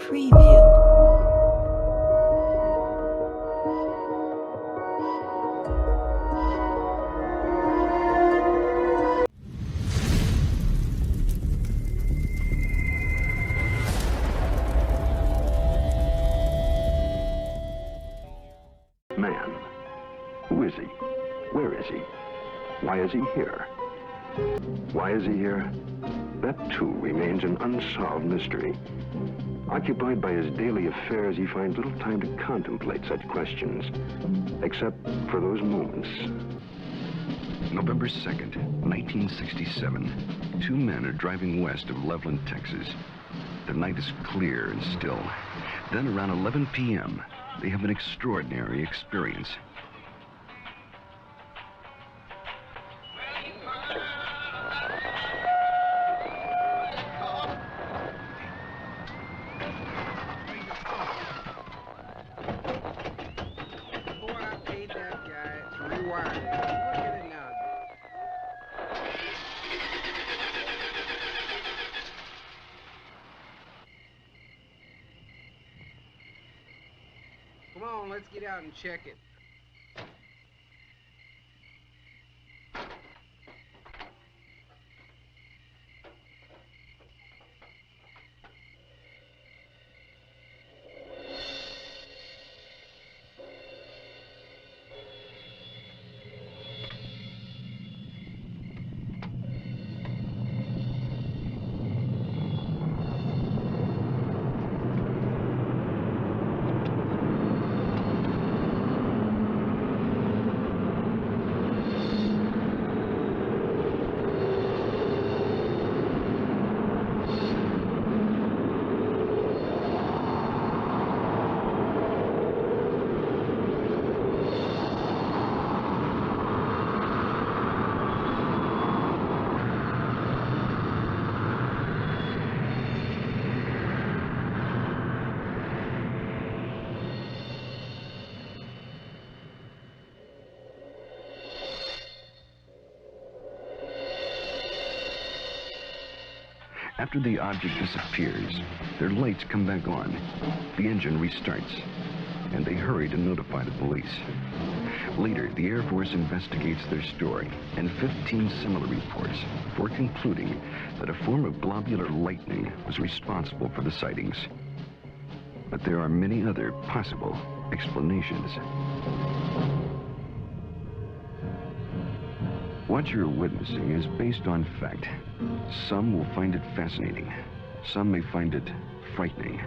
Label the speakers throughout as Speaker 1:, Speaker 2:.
Speaker 1: Preview.
Speaker 2: Man. Who is he? Where is he? Why is he here? Why is he here? That, too, remains an unsolved mystery. Occupied by his daily affairs, he finds little time to contemplate such questions, except for those moments. November 2nd, 1967. Two men are driving west of Loveland, Texas. The night is clear and still. Then around 11 p.m., they have an extraordinary experience.
Speaker 3: Come on, let's get out and check it.
Speaker 2: After the object disappears, their lights come back on. The engine restarts, and they hurry to notify the police. Later, the Air Force investigates their story and 15 similar reports before concluding that a form of globular lightning was responsible for the sightings. But there are many other possible explanations. What you're witnessing is based on fact. Some will find it fascinating. Some may find it frightening.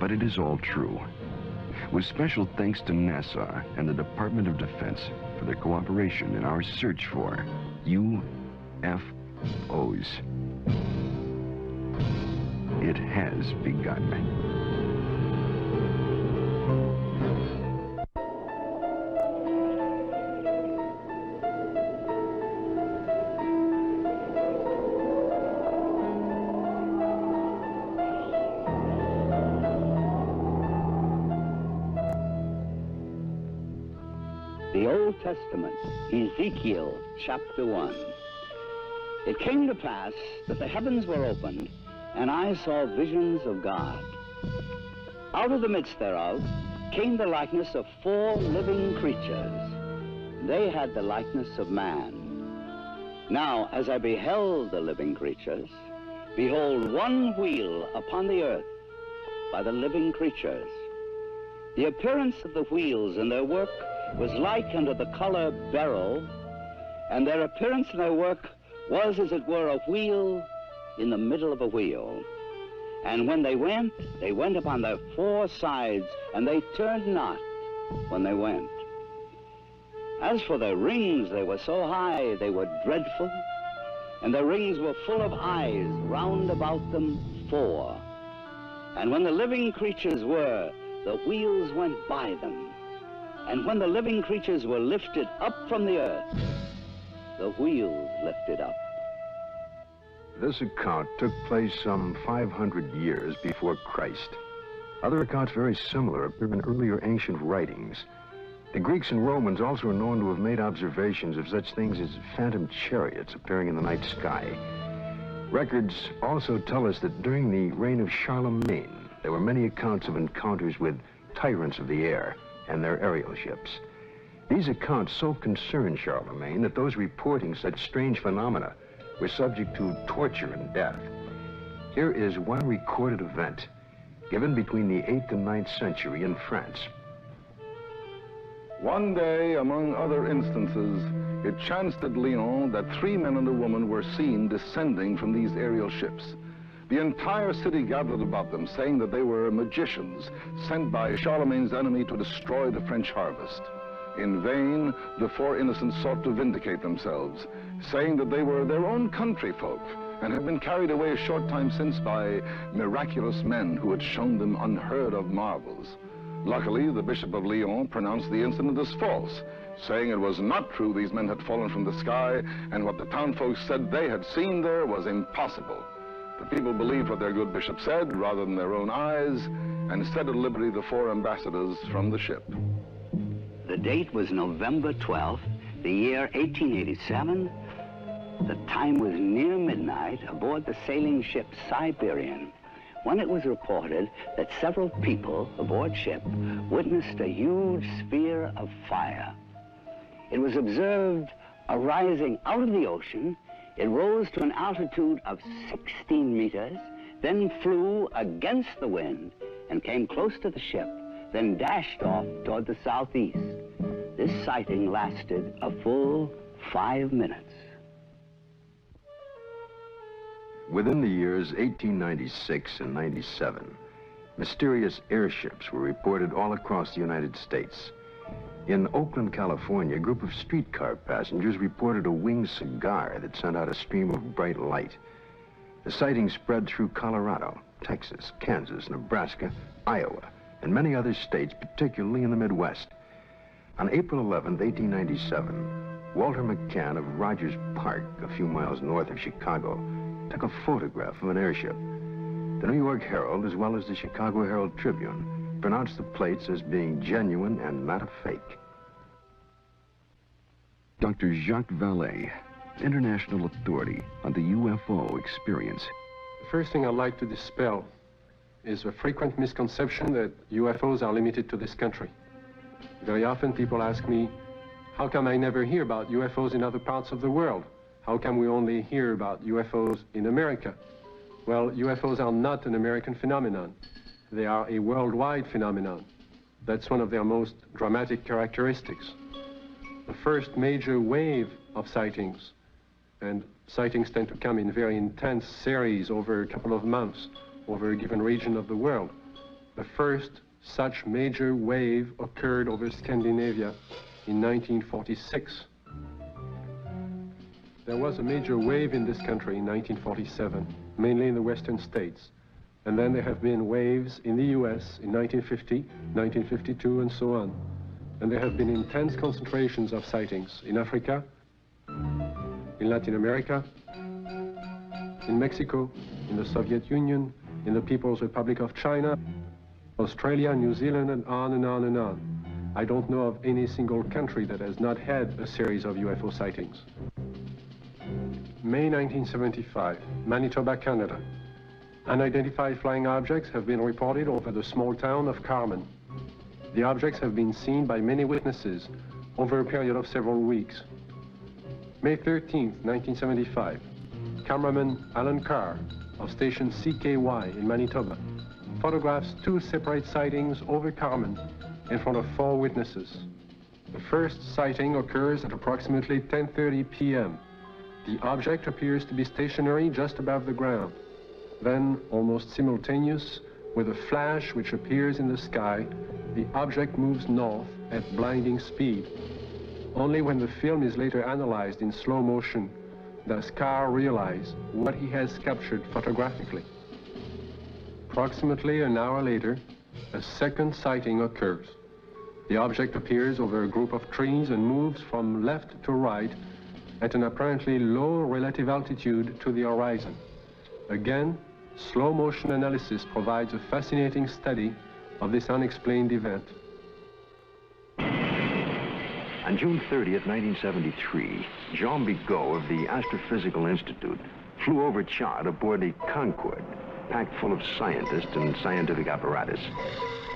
Speaker 2: But it is all true. With special thanks to NASA and the Department of Defense for their cooperation in our search for UFOs. It has begun.
Speaker 4: The Old Testament, Ezekiel chapter 1. It came to pass that the heavens were opened, and I saw visions of God. Out of the midst thereof came the likeness of 4 living creatures. They had the likeness of man. Now, as I beheld the living creatures, behold, one wheel upon the earth by the living creatures. The appearance of the wheels and their work was like unto the color beryl, and their appearance and their work was as it were a wheel in the middle of a wheel. And when they went upon their 4 sides, and they turned not when they went. As for their rings, they were so high, they were dreadful, and their rings were full of eyes round about them 4. And when the living creatures were, the wheels went by them. And when the living creatures were lifted up from the earth, the wheels lifted up.
Speaker 2: This account took place some 500 years before Christ. Other accounts very similar appear in earlier ancient writings. The Greeks and Romans also are known to have made observations of such things as phantom chariots appearing in the night sky. Records also tell us that during the reign of Charlemagne, there were many accounts of encounters with tyrants of the air and their aerial ships. These accounts so concerned Charlemagne that those reporting such strange phenomena were subject to torture and death. Here is one recorded event given between the 8th and 9th century in France.
Speaker 1: One day, among other instances, it chanced at Lyon that 3 men and a woman were seen descending from these aerial ships. The entire city gathered about them, saying that they were magicians sent by Charlemagne's enemy to destroy the French harvest. In vain, the 4 innocents sought to vindicate themselves, saying that they were their own country folk and had been carried away a short time since by miraculous men who had shown them unheard of marvels. Luckily, the Bishop of Lyon pronounced the incident as false, saying it was not true these men had fallen from the sky, and what the townfolk said they had seen there was impossible. The people believed what their good bishop said rather than their own eyes, and set at liberty the 4 ambassadors from the ship.
Speaker 4: The date was November 12th, the year 1887. The time was near midnight aboard the sailing ship Siberian, when it was reported that several people aboard ship witnessed a huge sphere of fire. It was observed arising out of the ocean. It rose to an altitude of 16 meters, then flew against the wind and came close to the ship, then dashed off toward the southeast. This sighting lasted a full 5 minutes.
Speaker 2: Within the years 1896 and 97, mysterious airships were reported all across the United States. In Oakland, California, a group of streetcar passengers reported a winged cigar that sent out a stream of bright light. The sighting spread through Colorado, Texas, Kansas, Nebraska, Iowa, and many other states, particularly in the Midwest. On April 11, 1897, Walter McCann of Rogers Park, a few miles north of Chicago, took a photograph of an airship. The New York Herald, as well as the Chicago Herald Tribune, pronounced the plates as being genuine and not a fake. Dr. Jacques Vallée, international authority on the UFO experience.
Speaker 5: The first thing I'd like to dispel is a frequent misconception that UFOs are limited to this country. Very often people ask me, how come I never hear about UFOs in other parts of the world? How come we only hear about UFOs in America? Well, UFOs are not an American phenomenon. They are a worldwide phenomenon. That's one of their most dramatic characteristics. The first major wave of sightings, and sightings tend to come in very intense series over a couple of months, over a given region of the world. The first such major wave occurred over Scandinavia in 1946. There was a major wave in this country in 1947, mainly in the western states. And then there have been waves in the US in 1950, 1952, and so on. And there have been intense concentrations of sightings in Africa, in Latin America, in Mexico, in the Soviet Union, in the People's Republic of China, Australia, New Zealand, and on and on and on. I don't know of any single country that has not had a series of UFO sightings. May 1975, Manitoba, Canada. Unidentified flying objects have been reported over the small town of Carmen. The objects have been seen by many witnesses over a period of several weeks. May 13th, 1975, cameraman Alan Carr of station CKY in Manitoba photographs 2 separate sightings over Carmen in front of 4 witnesses. The first sighting occurs at approximately 10:30 p.m. The object appears to be stationary just above the ground. Then, almost simultaneous with a flash which appears in the sky, the object moves north at blinding speed. Only when the film is later analyzed in slow motion does Carr realize what he has captured photographically. Approximately an hour later, a second sighting occurs. The object appears over a group of trees and moves from left to right at an apparently low relative altitude to the horizon. Again, slow motion analysis provides a fascinating study of this unexplained event.
Speaker 2: On June 30th, 1973, Jean Bigot of the Astrophysical Institute flew over Chad aboard the Concorde, packed full of scientists and scientific apparatus.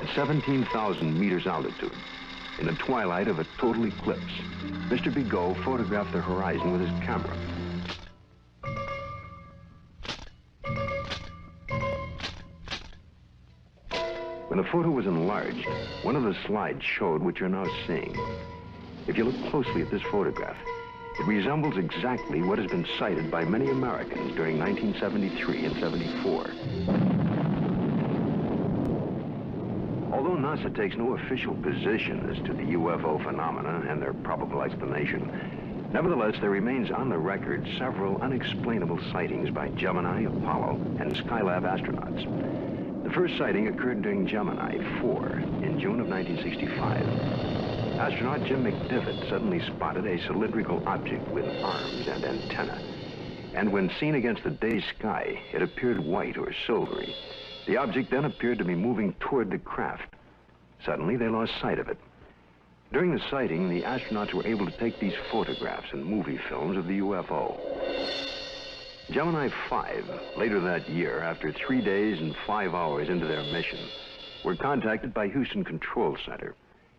Speaker 2: At 17,000 meters altitude, in the twilight of a total eclipse, Mr. Bigot photographed the horizon with his camera. When the photo was enlarged, one of the slides showed what you're now seeing. If you look closely at this photograph, it resembles exactly what has been cited by many Americans during 1973 and 74. Although NASA takes no official position as to the UFO phenomena and their probable explanation, nevertheless, there remains on the record several unexplainable sightings by Gemini, Apollo, and Skylab astronauts. The first sighting occurred during Gemini 4 in June of 1965. Astronaut Jim McDivitt suddenly spotted a cylindrical object with arms and antenna. And when seen against the day sky, it appeared white or silvery. The object then appeared to be moving toward the craft. Suddenly, they lost sight of it. During the sighting, the astronauts were able to take these photographs and movie films of the UFO. Gemini 5, later that year, after 3 days and 5 hours into their mission, were contacted by Houston Control Center,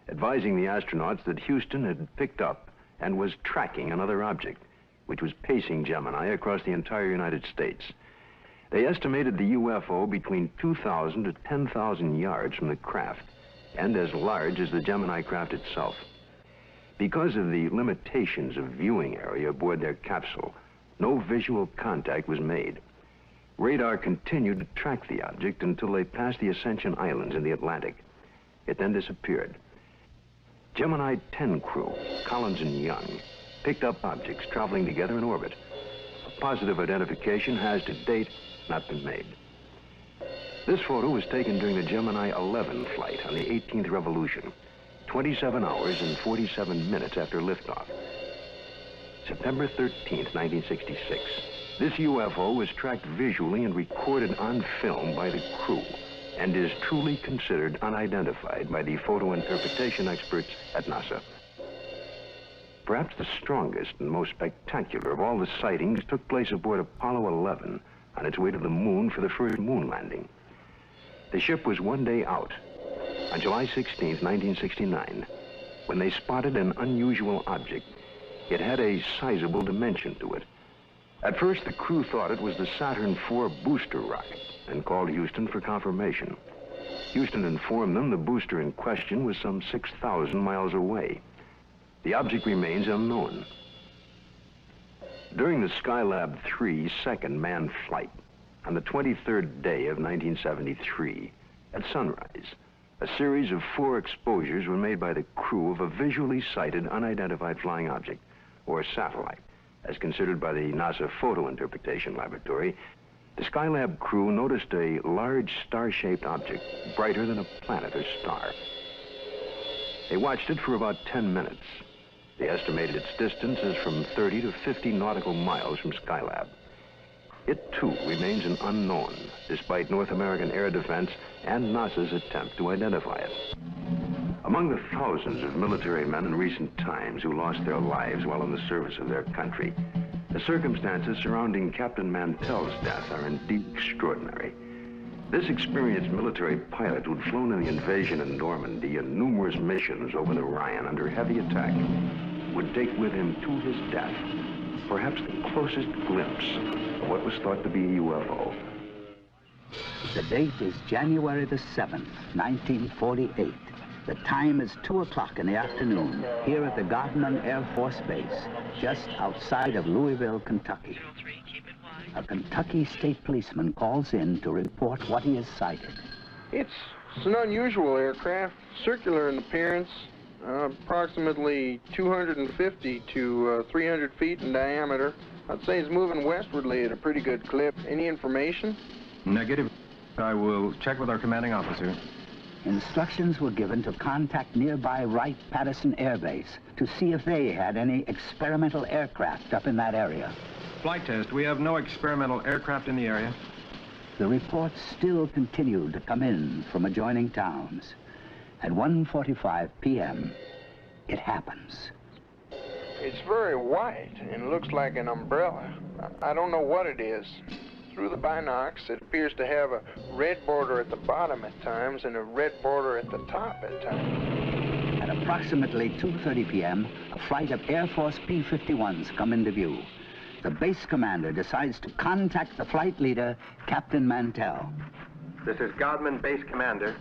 Speaker 2: advising the astronauts that Houston had picked up and was tracking another object, which was pacing Gemini across the entire United States. They estimated the UFO between 2,000 to 10,000 yards from the craft, and as large as the Gemini craft itself. Because of the limitations of viewing area aboard their capsule, no visual contact was made. Radar continued to track the object until they passed the Ascension Islands in the Atlantic. It then disappeared. Gemini 10 crew, Collins and Young, picked up objects traveling together in orbit. A positive identification has to date not been made. This photo was taken during the Gemini 11 flight on the 18th revolution, 27 hours and 47 minutes after liftoff. September 13th, 1966. This UFO was tracked visually and recorded on film by the crew and is truly considered unidentified by the photo interpretation experts at NASA. Perhaps the strongest and most spectacular of all the sightings took place aboard Apollo 11 on its way to the moon for the first moon landing. The ship was 1 day out, on July 16th, 1969, when they spotted an unusual object. It had a sizable dimension to it. At first, the crew thought it was the Saturn IV booster rocket and called Houston for confirmation. Houston informed them the booster in question was some 6,000 miles away. The object remains unknown. During the Skylab 3 second manned flight, on the 23rd day of 1973, at sunrise, a series of 4 exposures were made by the crew of a visually sighted unidentified flying object, or satellite, as considered by the NASA Photo Interpretation Laboratory. The Skylab crew noticed a large star-shaped object, brighter than a planet or star. They watched it for about 10 minutes. They estimated its distance as from 30 to 50 nautical miles from Skylab. It, too, remains an unknown, despite North American air defense and NASA's attempt to identify it. Among the thousands of military men in recent times who lost their lives while in the service of their country, the circumstances surrounding Captain Mantell's death are indeed extraordinary. This experienced military pilot who'd flown in the invasion in Normandy and numerous missions over the Rhine under heavy attack would take with him to his death perhaps the closest glimpse of what was thought to be a UFO.
Speaker 4: The date is January the 7th, 1948. The time is 2 o'clock in the afternoon here at the Gardeman Air Force Base, just outside of Louisville, Kentucky. A Kentucky state policeman calls in to report what he has sighted.
Speaker 3: It's an unusual aircraft, circular in appearance, approximately 250 to 300 feet in diameter. I'd say it's moving westwardly at a pretty good clip. Any information?
Speaker 6: Negative. I will check with our commanding officer.
Speaker 4: Instructions were given to contact nearby Wright-Patterson Air Base to see if they had any experimental aircraft up in that area.
Speaker 6: Flight test. We have no experimental aircraft in the area.
Speaker 4: The reports still continued to come in from adjoining towns. At 1:45 p.m., it happens.
Speaker 3: It's very white and looks like an umbrella. I don't know what it is. It's through the binocs. It appears to have a red border at the bottom at times and a red border at the top at times.
Speaker 4: At approximately 2:30 p.m., a flight of Air Force P-51s come into view. The base commander decides to contact the flight leader, Captain Mantell.
Speaker 7: This is Godman, base commander.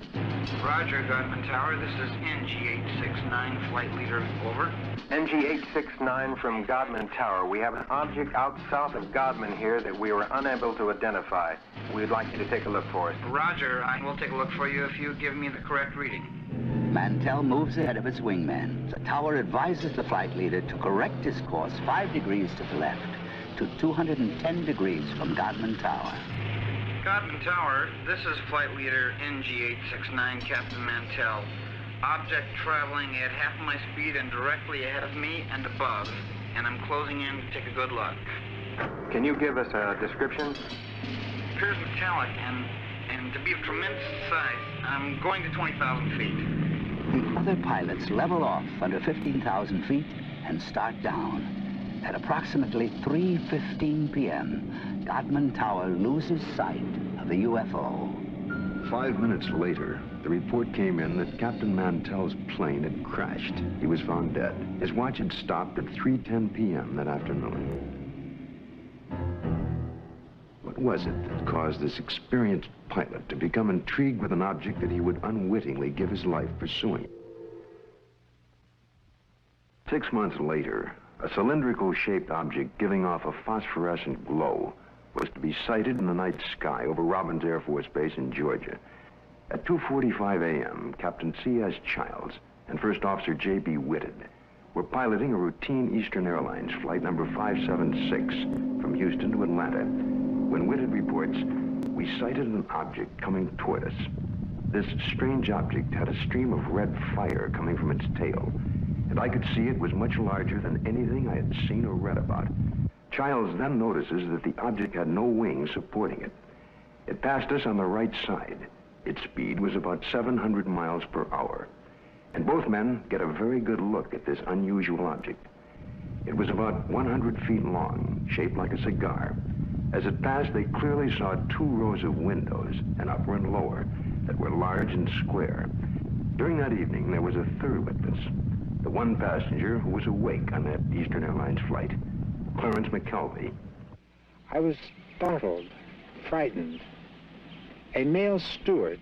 Speaker 8: Roger, Godman Tower. This is NG-869, flight leader. Over.
Speaker 7: NG-869 from Godman Tower. We have an object out south of Godman here that we were unable to identify. We'd like you to take a look for us.
Speaker 8: Roger, I will take a look for you if you give me the correct reading.
Speaker 4: Mantell moves ahead of its wingman. The tower advises the flight leader to correct his course 5 degrees to the left to 210 degrees from Godman Tower.
Speaker 8: Godman Tower, this is flight leader NG-869, Captain Mantell. Object traveling at half my speed and directly ahead of me and above, and I'm closing in to take a good look.
Speaker 7: Can you give us a description?
Speaker 8: Appears metallic and to be of tremendous size. I'm going to 20,000 feet.
Speaker 4: The other pilots level off under 15,000 feet and start down. At approximately 3:15 p.m., Godman Tower loses sight of the UFO.
Speaker 2: 5 minutes later, the report came in that Captain Mantell's plane had crashed. He was found dead. His watch had stopped at 3:10 p.m. that afternoon. What was it that caused this experienced pilot to become intrigued with an object that he would unwittingly give his life pursuing? 6 months later, a cylindrical-shaped object giving off a phosphorescent glow was to be sighted in the night sky over Robbins Air Force Base in Georgia. At 2:45 a.m., Captain C.S. Childs and First Officer J.B. Whitted were piloting a routine Eastern Airlines flight number 576 from Houston to Atlanta. When Whitted reports, we sighted an object coming toward us. This strange object had a stream of red fire coming from its tail, and I could see it was much larger than anything I had seen or read about. Childs then notices that the object had no wings supporting it. It passed us on the right side. Its speed was about 700 miles per hour. And both men get a very good look at this unusual object. It was about 100 feet long, shaped like a cigar. As it passed, they clearly saw 2 rows of windows, an upper and lower, that were large and square. During that evening, there was a third witness, the one passenger who was awake on that Eastern Airlines flight, Clarence McKelvey.
Speaker 9: I was startled, frightened. A male steward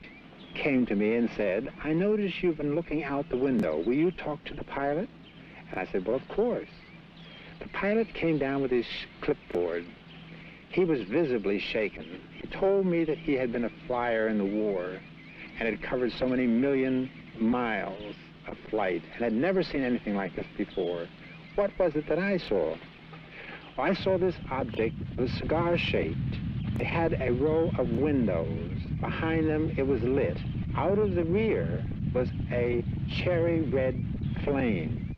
Speaker 9: came to me and said, "I notice you've been looking out the window. Will you talk to the pilot?" And I said, "Well, of course." The pilot came down with his clipboard. He was visibly shaken. He told me that he had been a flyer in the war and had covered so many million miles of flight and had never seen anything like this before. What was it that I saw? I saw this object was cigar-shaped. It had a row of windows. Behind them, it was lit. Out of the rear was a cherry red flame.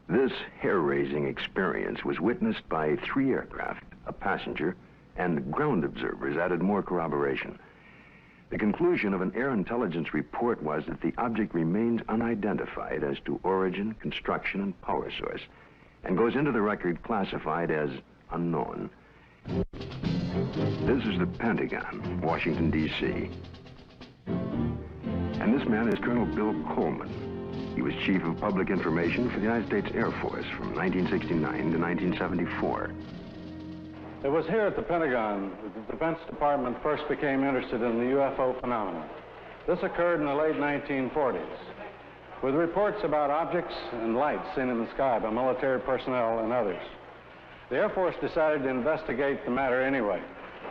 Speaker 2: This hair-raising experience was witnessed by 3 aircraft, a passenger, and ground observers added more corroboration. The conclusion of an air intelligence report was that the object remains unidentified as to origin, construction, and power source, and goes into the record classified as unknown. This is the Pentagon, Washington, D.C. And this man is Colonel Bill Coleman. He was Chief of Public Information for the United States Air Force from 1969 to 1974.
Speaker 10: It was here at the Pentagon that the Defense Department first became interested in the UFO phenomenon. This occurred in the late 1940s, with reports about objects and lights seen in the sky by military personnel and others. The Air Force decided to investigate the matter anyway.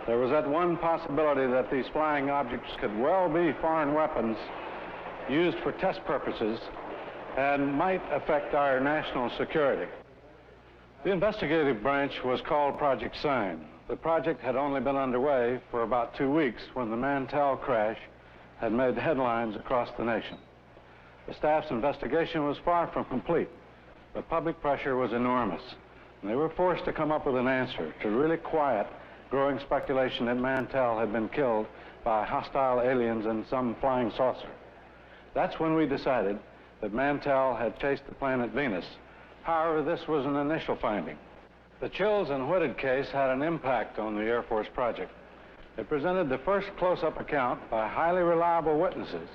Speaker 10: There was that one possibility that these flying objects could well be foreign weapons used for test purposes and might affect our national security. The investigative branch was called Project Sign. The project had only been underway for about 2 weeks when the Mantell crash had made headlines across the nation. The staff's investigation was far from complete, but public pressure was enormous. And they were forced to come up with an answer to really quiet growing speculation that Mantell had been killed by hostile aliens and some flying saucer. That's when we decided that Mantell had chased the planet Venus. However, this was an initial finding. The Childs and Whitted case had an impact on the Air Force project. It presented the first close-up account by highly reliable witnesses.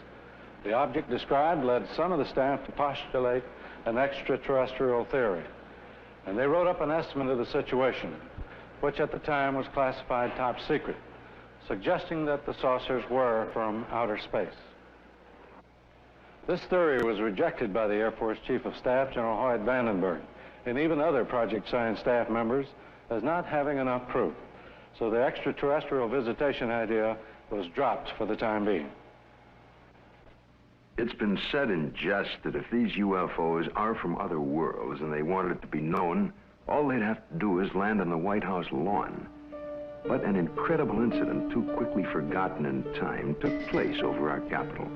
Speaker 10: The object described led some of the staff to postulate an extraterrestrial theory. And they wrote up an estimate of the situation, which at the time was classified top secret, suggesting that the saucers were from outer space. This theory was rejected by the Air Force Chief of Staff, General Hoyt Vandenberg, and even other Project Science staff members as not having enough proof. So the extraterrestrial visitation idea was dropped for the time being.
Speaker 2: It's been said in jest that if these UFOs are from other worlds and they wanted it to be known, all they'd have to do is land on the White House lawn. But an incredible incident, too quickly forgotten in time, took place over our Capitol.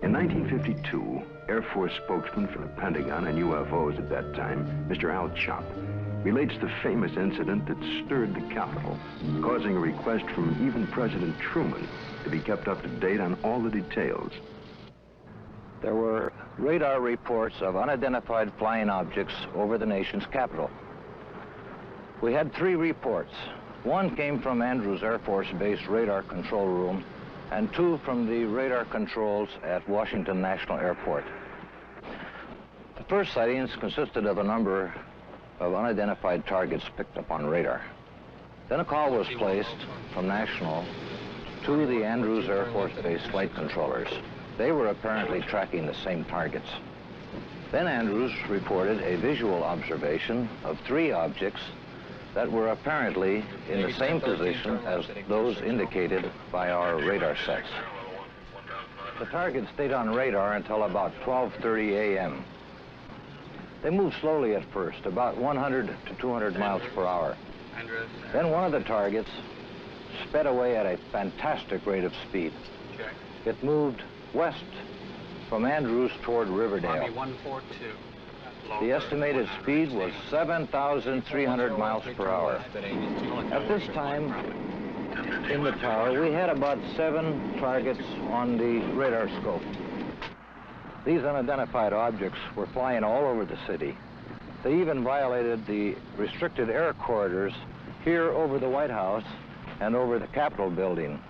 Speaker 2: In 1952, Air Force spokesman for the Pentagon and UFOs at that time, Mr. Al Chop, relates the famous incident that stirred the Capitol, causing a request from even President Truman to be kept up to date on all the details.
Speaker 11: There were radar reports of unidentified flying objects over the nation's capital. We had 3 reports. One came from Andrews Air Force Base radar control room, and 2 from the radar controls at Washington National Airport. The first sightings consisted of a number of unidentified targets picked up on radar. Then a call was placed from National to the Andrews Air Force Base flight controllers. They were apparently tracking the same targets. Then Andrews reported a visual observation of 3 objects that were apparently in the same position as those indicated by our radar sets. The targets stayed on radar until about 12:30 a.m. They moved slowly at first, about 100 to 200 miles per hour. Then one of the targets sped away at a fantastic rate of speed. It moved west from Andrews toward Riverdale. The estimated speed was 7,300 miles per hour. At this time, in the tower, we had about 7 targets on the radar scope. These unidentified objects were flying all over the city. They even violated the restricted air corridors here over the White House and over the Capitol building.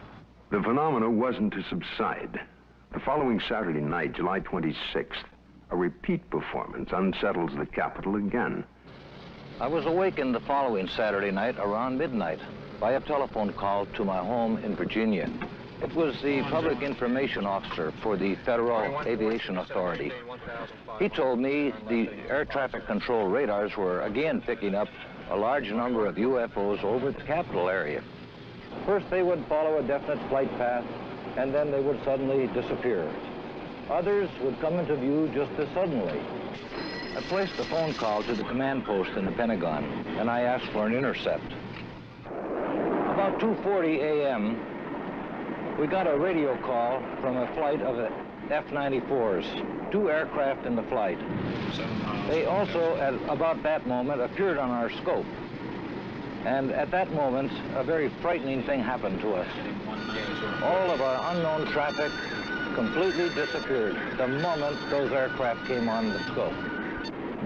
Speaker 2: The phenomena wasn't to subside. The following Saturday night, July 26th, a repeat performance unsettles the Capitol again.
Speaker 11: I was awakened the following Saturday night around midnight by a telephone call to my home in Virginia. It was the public information officer for the Federal Aviation Authority. He told me the air traffic control radars were again picking up a large number of UFOs over the Capitol area. First, they would follow a definite flight path, and then they would suddenly disappear. Others would come into view just as suddenly. I placed a phone call to the command post in the Pentagon, and I asked for an intercept. About 2:40 a.m., we got a radio call from a flight of F-94s, 2 aircraft in the flight. They also, at about that moment, appeared on our scope. And at that moment, a very frightening thing happened to us. All of our unknown traffic completely disappeared the moment those aircraft came on the scope.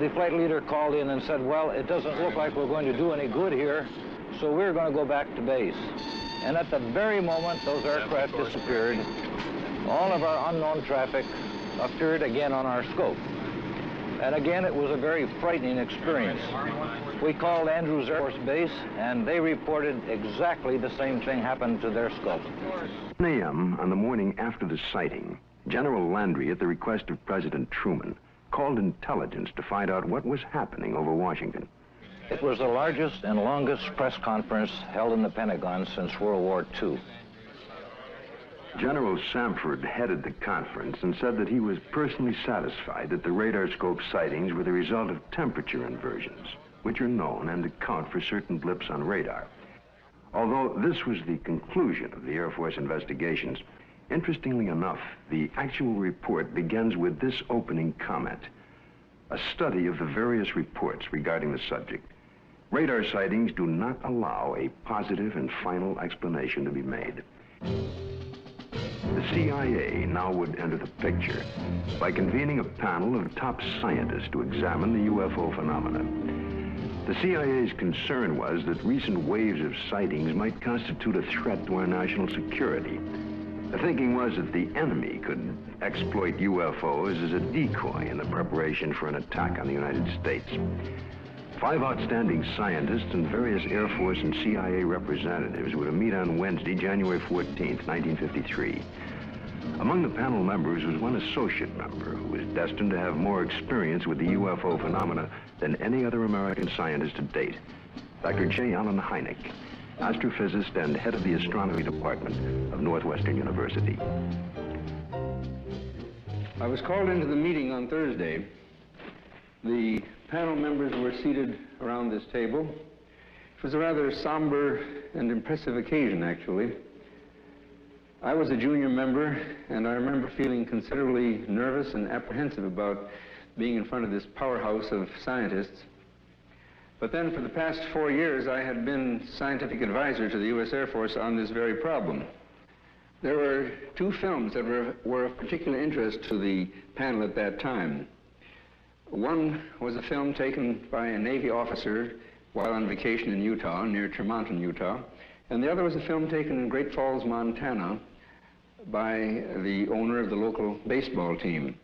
Speaker 11: The flight leader called in and said, well, it doesn't look like we're going to do any good here, so we're going to go back to base. And at the very moment those aircraft disappeared, all of our unknown traffic appeared again on our scope. And again, it was a very frightening experience. We called Andrews Air Force Base, and they reported exactly the same thing happened to their scope.
Speaker 2: 10 a.m. on the morning after the sighting, General Landry, at the request of President Truman, called intelligence to find out what was happening over Washington.
Speaker 11: It was the largest and longest press conference held in the Pentagon since World War II.
Speaker 2: General Samford headed the conference and said that he was personally satisfied that the radar scope sightings were the result of temperature inversions, which are known and account for certain blips on radar. Although this was the conclusion of the Air Force investigations, interestingly enough, the actual report begins with this opening comment: a study of the various reports regarding the subject. Radar sightings do not allow a positive and final explanation to be made. The CIA now would enter the picture by convening a panel of top scientists to examine the UFO phenomena. The CIA's concern was that recent waves of sightings might constitute a threat to our national security. The thinking was that the enemy could exploit UFOs as a decoy in the preparation for an attack on the United States. 5 outstanding scientists and various Air Force and CIA representatives were to meet on Wednesday, January 14th, 1953. Among the panel members was one associate member who was destined to have more experience with the UFO phenomena than any other American scientist to date, Dr. J. Allen Hynek, astrophysicist and head of the astronomy department of Northwestern University.
Speaker 12: I was called into the meeting on Thursday. The panel members were seated around this table. It was a rather somber and impressive occasion, actually. I was a junior member, and I remember feeling considerably nervous and apprehensive about being in front of this powerhouse of scientists. But then for the past 4 years, I had been scientific advisor to the U.S. Air Force on this very problem. There were 2 films that were of particular interest to the panel at that time. One was a film taken by a Navy officer while on vacation in Utah, near Tremonton, Utah, and the other was a film taken in Great Falls, Montana, by the owner of the local baseball team.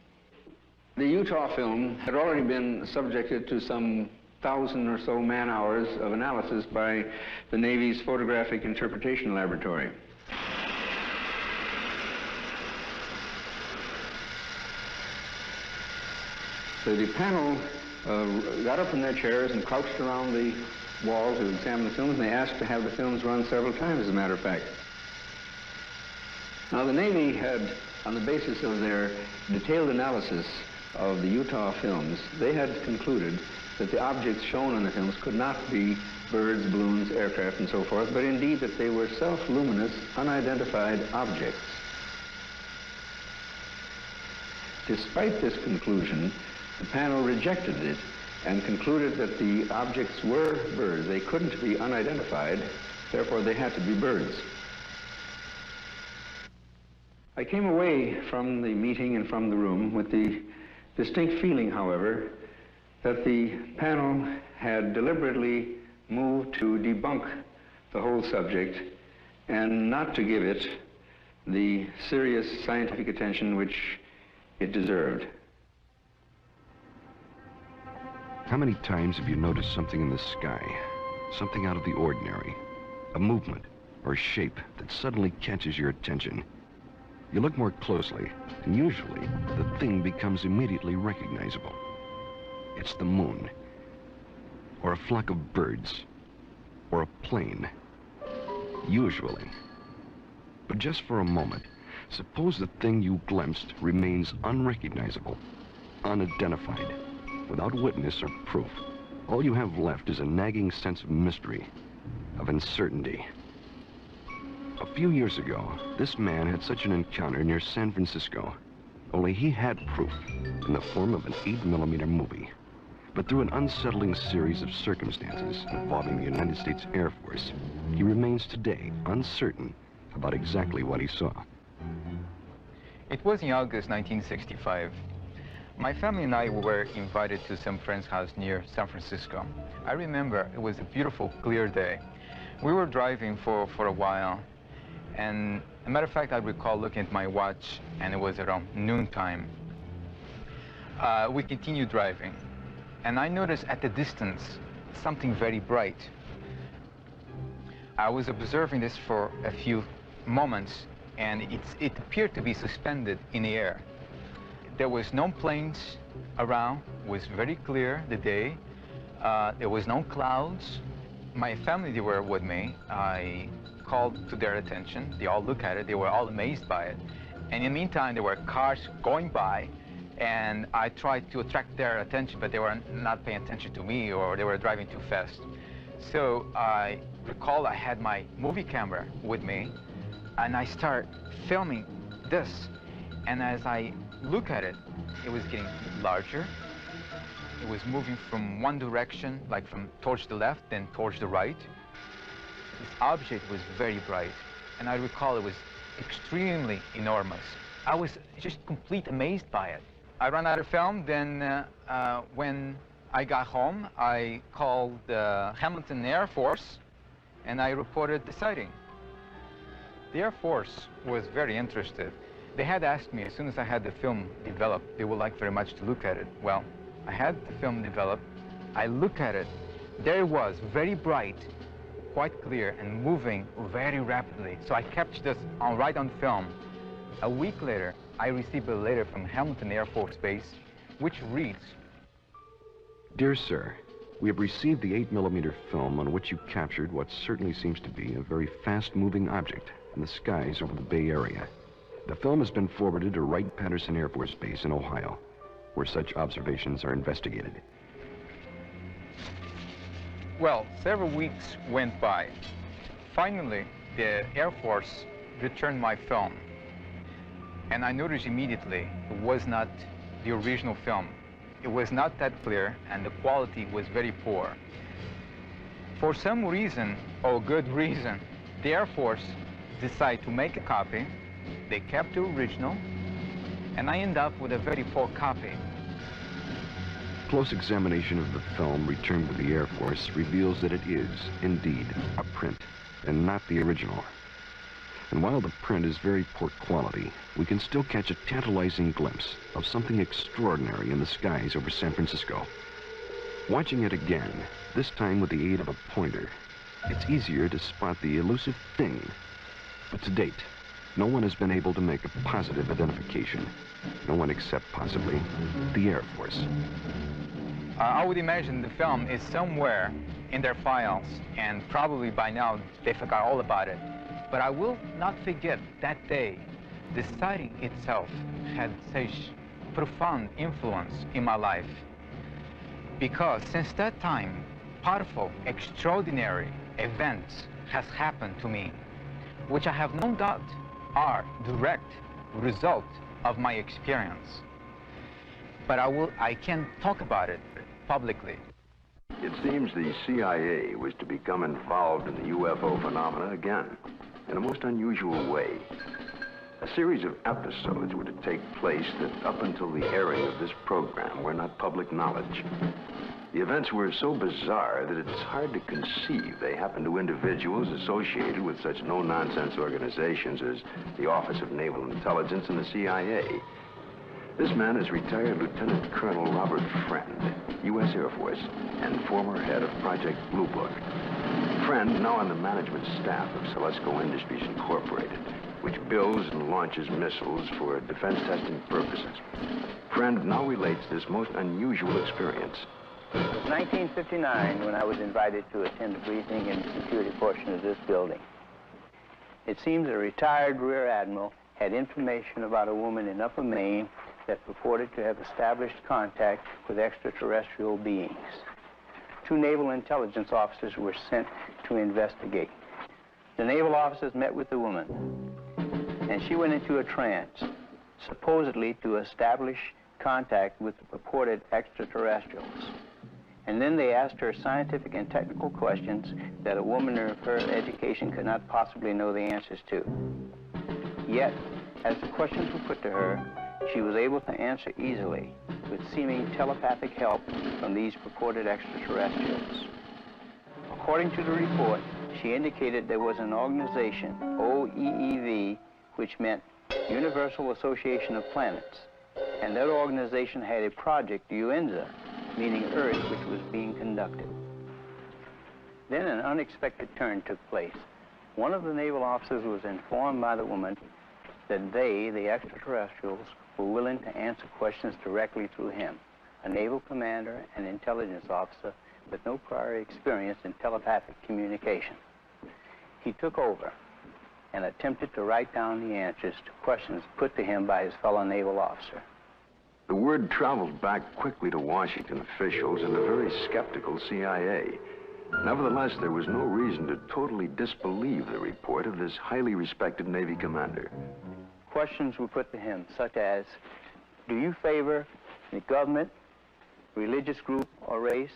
Speaker 12: The Utah film had already been subjected to some 1,000 or so man-hours of analysis by the Navy's Photographic Interpretation Laboratory. So the panel got up from their chairs and crouched around the wall to examine the films, and they asked to have the films run several times, as a matter of fact. Now, the Navy had, on the basis of their detailed analysis of the Utah films, they had concluded that the objects shown on the films could not be birds, balloons, aircraft, and so forth, but indeed that they were self-luminous, unidentified objects. Despite this conclusion, the panel rejected it and concluded that the objects were birds. They couldn't be unidentified, therefore they had to be birds. I came away from the meeting and from the room with the distinct feeling, however, that the panel had deliberately moved to debunk the whole subject and not to give it the serious scientific attention which it deserved.
Speaker 2: How many times have you noticed something in the sky, something out of the ordinary, a movement or shape that suddenly catches your attention? You look more closely, and usually the thing becomes immediately recognizable. It's the moon, or a flock of birds, or a plane, usually. But just for a moment, suppose the thing you glimpsed remains unrecognizable, unidentified, without witness or proof. All you have left is a nagging sense of mystery, of uncertainty. A few years ago, this man had such an encounter near San Francisco, only he had proof in the form of an 8mm movie. But through an unsettling series of circumstances involving the United States Air Force, he remains today uncertain about exactly what he saw.
Speaker 13: It was in August 1965. My family and I were invited to some friend's house near San Francisco. I remember it was a beautiful, clear day. We were driving for a while, and as a matter of fact, I recall looking at my watch, and it was around noontime. We continued driving, and I noticed at the distance something very bright. I was observing this for a few moments, and it appeared to be suspended in the air. There was no planes around. It was very clear, the day. There was no clouds. My family, they were with me. I called to their attention. They all looked at it. They were all amazed by it. And in the meantime, there were cars going by, and I tried to attract their attention, but they were not paying attention to me, or they were driving too fast. So I recall I had my movie camera with me, and I started filming this. And as I look at it, it was getting larger. It was moving from one direction, like from towards the left, then towards the right. This object was very bright, and I recall it was extremely enormous. I was just complete amazed by it. I ran out of film, then when I got home, I called Hamilton Air Force, and I reported the sighting. The Air Force was very interested. They had asked me, as soon as I had the film developed, they would like very much to look at it. Well, I had the film developed, I looked at it, there it was, very bright, quite clear, and moving very rapidly. So I captured this right on film. A week later, I received a letter from Hamilton Air Force Base, which reads,
Speaker 2: Dear Sir, we have received the 8mm film on which you captured what certainly seems to be a very fast-moving object in the skies over the Bay Area. The film has been forwarded to Wright-Patterson Air Force Base in Ohio, where such observations are investigated.
Speaker 13: Well, several weeks went by. Finally, the Air Force returned my film. And I noticed immediately it was not the original film. It was not that clear, and the quality was very poor. For some reason, or good reason, the Air Force decided to make a copy. They kept the original, and I ended up with a very poor copy.
Speaker 2: Close examination of the film returned to the Air Force reveals that it is, indeed, a print, and not the original. And while the print is very poor quality, we can still catch a tantalizing glimpse of something extraordinary in the skies over San Francisco. Watching it again, this time with the aid of a pointer, it's easier to spot the elusive thing. But to date, no one has been able to make a positive identification. No one except possibly the Air Force.
Speaker 13: I would imagine the film is somewhere in their files, and probably by now they forgot all about it. But I will not forget that day. The sighting itself had such profound influence in my life. Because since that time, powerful, extraordinary events has happened to me, which I have no doubt are direct result of my experience. But I can't talk about it publicly.
Speaker 14: It seems the CIA was to become involved in the UFO phenomena again, in a most unusual way. A series of episodes were to take place that up until the airing of this program were not public knowledge. The events were so bizarre that it's hard to conceive they happened to individuals associated with such no-nonsense organizations as the Office of Naval Intelligence and the CIA. This man is retired Lieutenant Colonel Robert Friend, U.S. Air Force, and former head of Project Blue Book. Friend, now on the management staff of Celesco Industries Incorporated, which builds and launches missiles for defense testing purposes. Friend now relates this most unusual experience.
Speaker 15: It was 1959 when I was invited to attend a briefing in the security portion of this building. It seems a retired Rear Admiral had information about a woman in Upper Maine that purported to have established contact with extraterrestrial beings. 2 naval intelligence officers were sent to investigate. The naval officers met with the woman, and she went into a trance, supposedly to establish contact with the purported extraterrestrials. And then they asked her scientific and technical questions that a woman of her education could not possibly know the answers to. Yet, as the questions were put to her, she was able to answer easily with seeming telepathic help from these purported extraterrestrials. According to the report, she indicated there was an organization, OEEV, which meant Universal Association of Planets, and that organization had a project, UNZA, meaning Earth, which was being conducted. Then an unexpected turn took place. One of the naval officers was informed by the woman that they, the extraterrestrials, were willing to answer questions directly through him, a naval commander and intelligence officer with no prior experience in telepathic communication. He took over and attempted to write down the answers to questions put to him by his fellow naval officer.
Speaker 14: The word traveled back quickly to Washington officials and the very skeptical CIA. Nevertheless, there was no reason to totally disbelieve the report of this highly respected Navy commander.
Speaker 15: Questions were put to him, such as, do you favor the government, religious group, or race?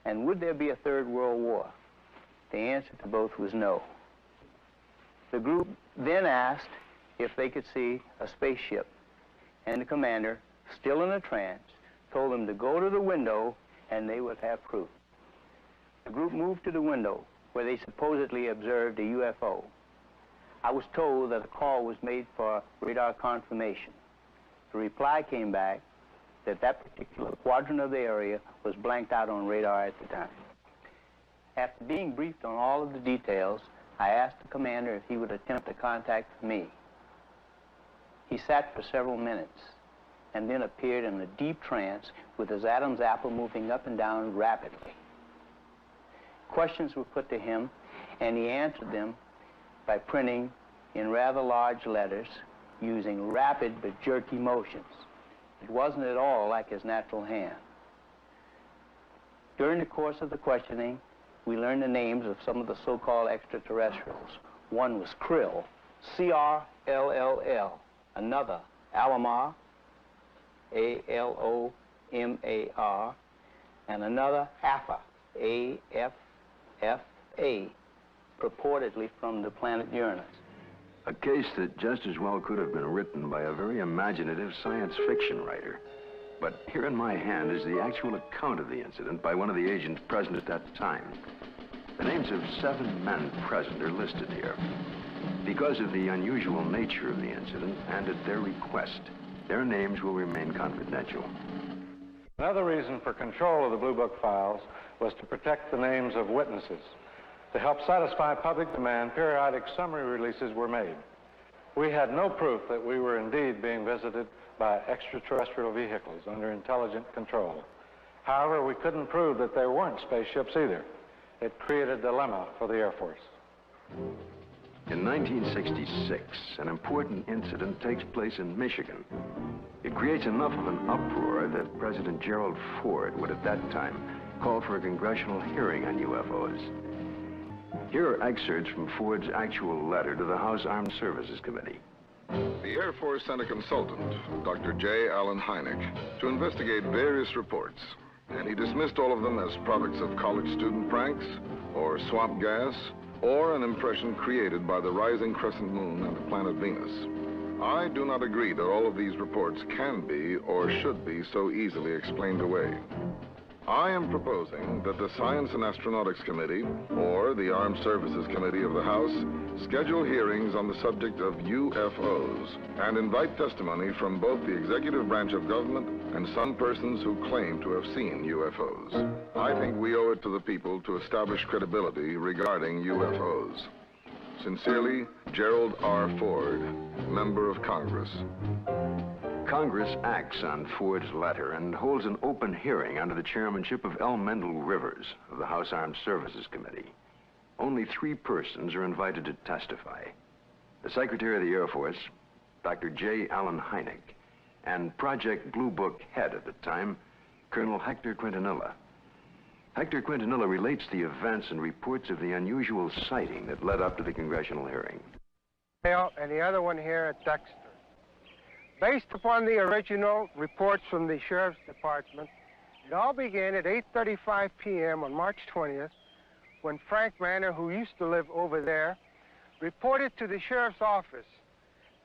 Speaker 15: And would there be a third world war? The answer to both was no. The group then asked if they could see a spaceship, and the commander, still in a trance, told them to go to the window and they would have proof. The group moved to the window where they supposedly observed a UFO. I was told that a call was made for radar confirmation. The reply came back that that particular quadrant of the area was blanked out on radar at the time. After being briefed on all of the details, I asked the commander if he would attempt to contact me. He sat for several minutes and then appeared in a deep trance with his Adam's apple moving up and down rapidly. Questions were put to him, and he answered them by printing in rather large letters using rapid but jerky motions. It wasn't at all like his natural hand. During the course of the questioning, we learned the names of some of the so-called extraterrestrials. One was Krill, C-R-L-L-L. Another, Alomar, A-L-O-M-A-R. And another, Alpha, A-F-F-A, purportedly from the planet Uranus.
Speaker 14: A case that just as well could have been written by a very imaginative science fiction writer. But here in my hand is the actual account of the incident by one of the agents present at that time. The names of 7 men present are listed here. Because of the unusual nature of the incident and at their request, their names will remain confidential.
Speaker 10: Another reason for control of the Blue Book files was to protect the names of witnesses. To help satisfy public demand, periodic summary releases were made. We had no proof that we were indeed being visited by extraterrestrial vehicles under intelligent control. However, we couldn't prove that there weren't spaceships either. It created a dilemma for the Air Force.
Speaker 14: In 1966, an important incident takes place in Michigan. It creates enough of an uproar that President Gerald Ford would at that time call for a congressional hearing on UFOs. Here are excerpts from Ford's actual letter to the House Armed Services Committee.
Speaker 1: The Air Force sent a consultant, Dr. J. Allen Hynek, to investigate various reports, and he dismissed all of them as products of college student pranks, or swamp gas, or an impression created by the rising crescent moon and the planet Venus. I do not agree that all of these reports can be or should be so easily explained away. I am proposing that the Science and Astronautics Committee, or the Armed Services Committee of the House, schedule hearings on the subject of UFOs and invite testimony from both the executive branch of government and some persons who claim to have seen UFOs. I think we owe it to the people to establish credibility regarding UFOs. Sincerely, Gerald R. Ford, Member of Congress.
Speaker 14: Congress acts on Ford's letter and holds an open hearing under the chairmanship of L. Mendel Rivers of the House Armed Services Committee. Only 3 persons are invited to testify. The Secretary of the Air Force, Dr. J. Allen Hynek, and Project Blue Book head at the time, Colonel Hector Quintanilla. Hector Quintanilla relates the events and reports of the unusual sighting that led up to the congressional hearing.
Speaker 16: And the other one here at Dexter. Based upon the original reports from the Sheriff's Department, it all began at 8:35 p.m. on March 20th, when Frank Manor, who used to live over there, reported to the Sheriff's office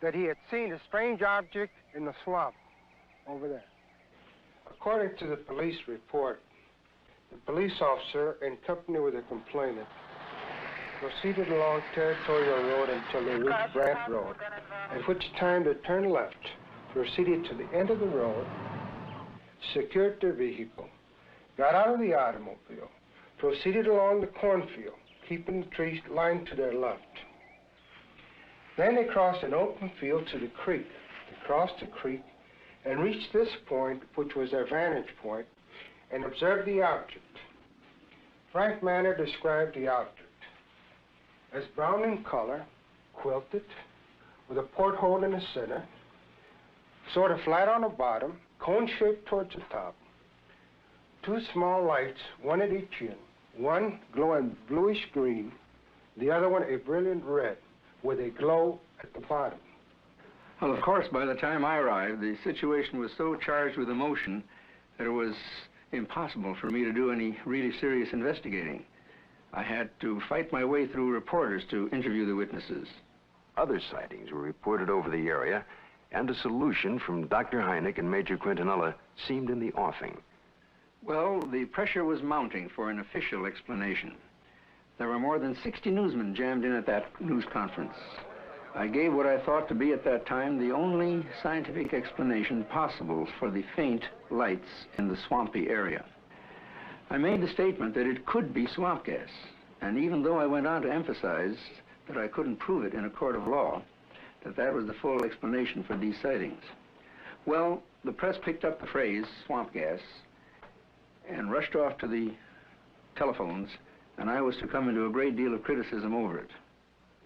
Speaker 16: that he had seen a strange object in the swamp over there. According to the police report, the police officer, in company with the complainant, proceeded along Territorial Road until they reached Brant Road, at which time they turned left, proceeded to the end of the road, secured their vehicle, got out of the automobile, proceeded along the cornfield, keeping the trees lined to their left. Then they crossed an open field to the creek. They crossed the creek and reached this point, which was their vantage point, and observed the object. Frank Manor described the object as brown in color, quilted, with a porthole in the center, sort of flat on the bottom, cone-shaped towards the top. 2 small lights, one at each end, one glowing bluish green, the other one a brilliant red, with a glow at the bottom.
Speaker 12: Well, of course, by the time I arrived, the situation was so charged with emotion that it was impossible for me to do any really serious investigating. I had to fight my way through reporters to interview the witnesses.
Speaker 14: Other sightings were reported over the area, and a solution from Dr. Hynek and Major Quintanilla seemed in the offing.
Speaker 12: Well, the pressure was mounting for an official explanation. There were more than 60 newsmen jammed in at that news conference. I gave what I thought to be at that time the only scientific explanation possible for the faint lights in the swampy area. I made the statement that it could be swamp gas, and even though I went on to emphasize that I couldn't prove it in a court of law, that was the full explanation for these sightings. Well, the press picked up the phrase, swamp gas, and rushed off to the telephones, and I was to come into a great deal of criticism over it.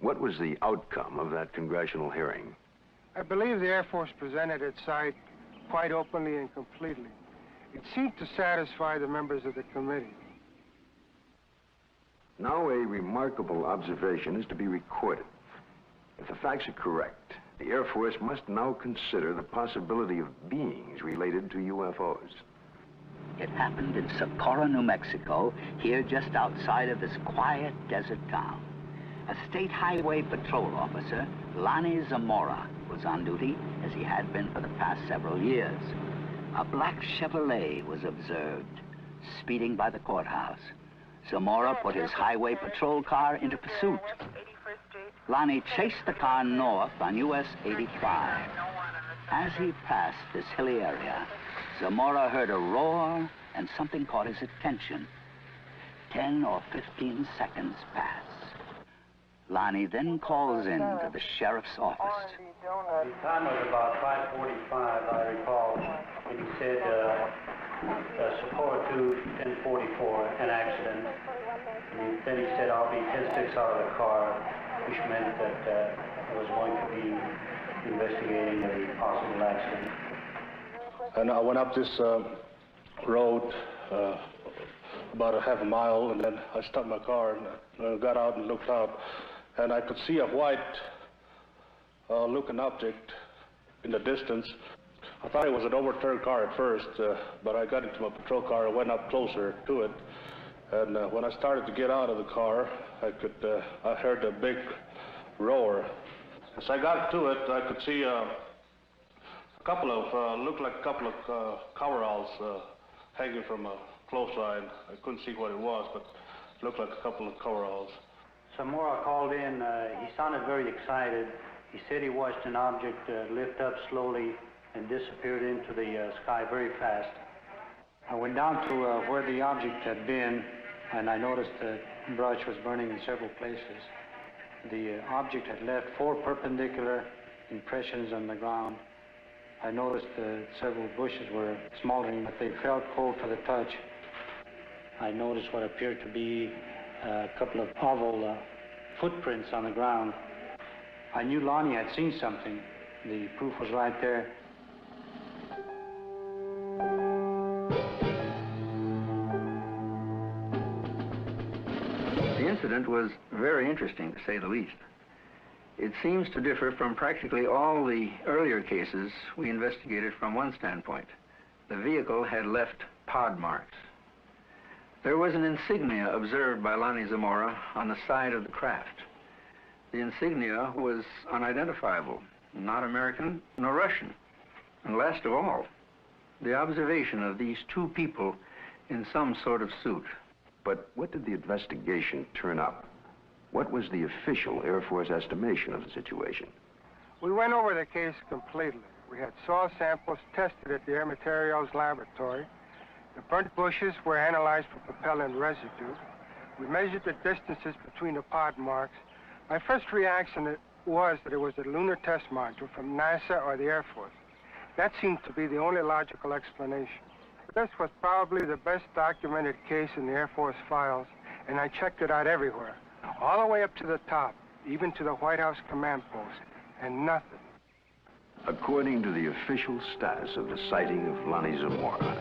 Speaker 14: What was the outcome of that congressional hearing?
Speaker 16: I believe the Air Force presented its side quite openly and completely. It seemed to satisfy the members of the committee.
Speaker 14: Now a remarkable observation is to be recorded. If the facts are correct, the Air Force must now consider the possibility of beings related to UFOs.
Speaker 4: It happened in Socorro, New Mexico, here just outside of this quiet desert town. A state highway patrol officer, Lonnie Zamora, was on duty, as he had been for the past several years. A black Chevrolet was observed, speeding by the courthouse. Zamora put his highway patrol car into pursuit. Lonnie chased the car north on US 85. As he passed this hilly area, Zamora heard a roar and something caught his attention. 10 or 15 seconds pass. Lonnie then calls in to the sheriff's office.
Speaker 10: The time was about 5:45, I recall, and he said, Socorro 2, 1044, an accident. And then he said, I'll be 10-6 out of the car, which meant that I was going to be investigating a possible accident.
Speaker 17: And I went up this road about a half a mile, and then I stopped my car and I got out and looked out, and I could see a white looking object in the distance. I thought it was an overturned car at first, but I got into my patrol car and went up closer to it. And when I started to get out of the car, I heard a big roar. As I got to it, I could see looked like a couple of coveralls hanging from a clothesline. I couldn't see what it was, but it looked like a couple of coveralls.
Speaker 10: Zamora called in. He sounded very excited. He said he watched an object lift up slowly and disappeared into the sky very fast. I went down to where the object had been, and I noticed the brush was burning in several places. The object had left 4 perpendicular impressions on the ground. I noticed several bushes were smoldering, but they felt cold to the touch. I noticed what appeared to be a couple of oval footprints on the ground. I knew Lonnie had seen something. The proof was right there.
Speaker 12: The incident was very interesting, to say the least. It seems to differ from practically all the earlier cases we investigated from one standpoint. The vehicle had left pod marks. There was an insignia observed by Lonnie Zamora on the side of the craft. The insignia was unidentifiable, not American nor Russian. And last of all, the observation of these 2 people in some sort of suit.
Speaker 14: But what did the investigation turn up? What was the official Air Force estimation of the situation?
Speaker 16: We went over the case completely. We had soil samples tested at the Air Materials Laboratory. The burnt bushes were analyzed for propellant residue. We measured the distances between the pod marks. My first reaction was that it was a lunar test module from NASA or the Air Force. That seemed to be the only logical explanation. This was probably the best documented case in the Air Force files, and I checked it out everywhere, all the way up to the top, even to the White House command post, and nothing.
Speaker 14: According to the official status of the sighting of Lonnie Zamora,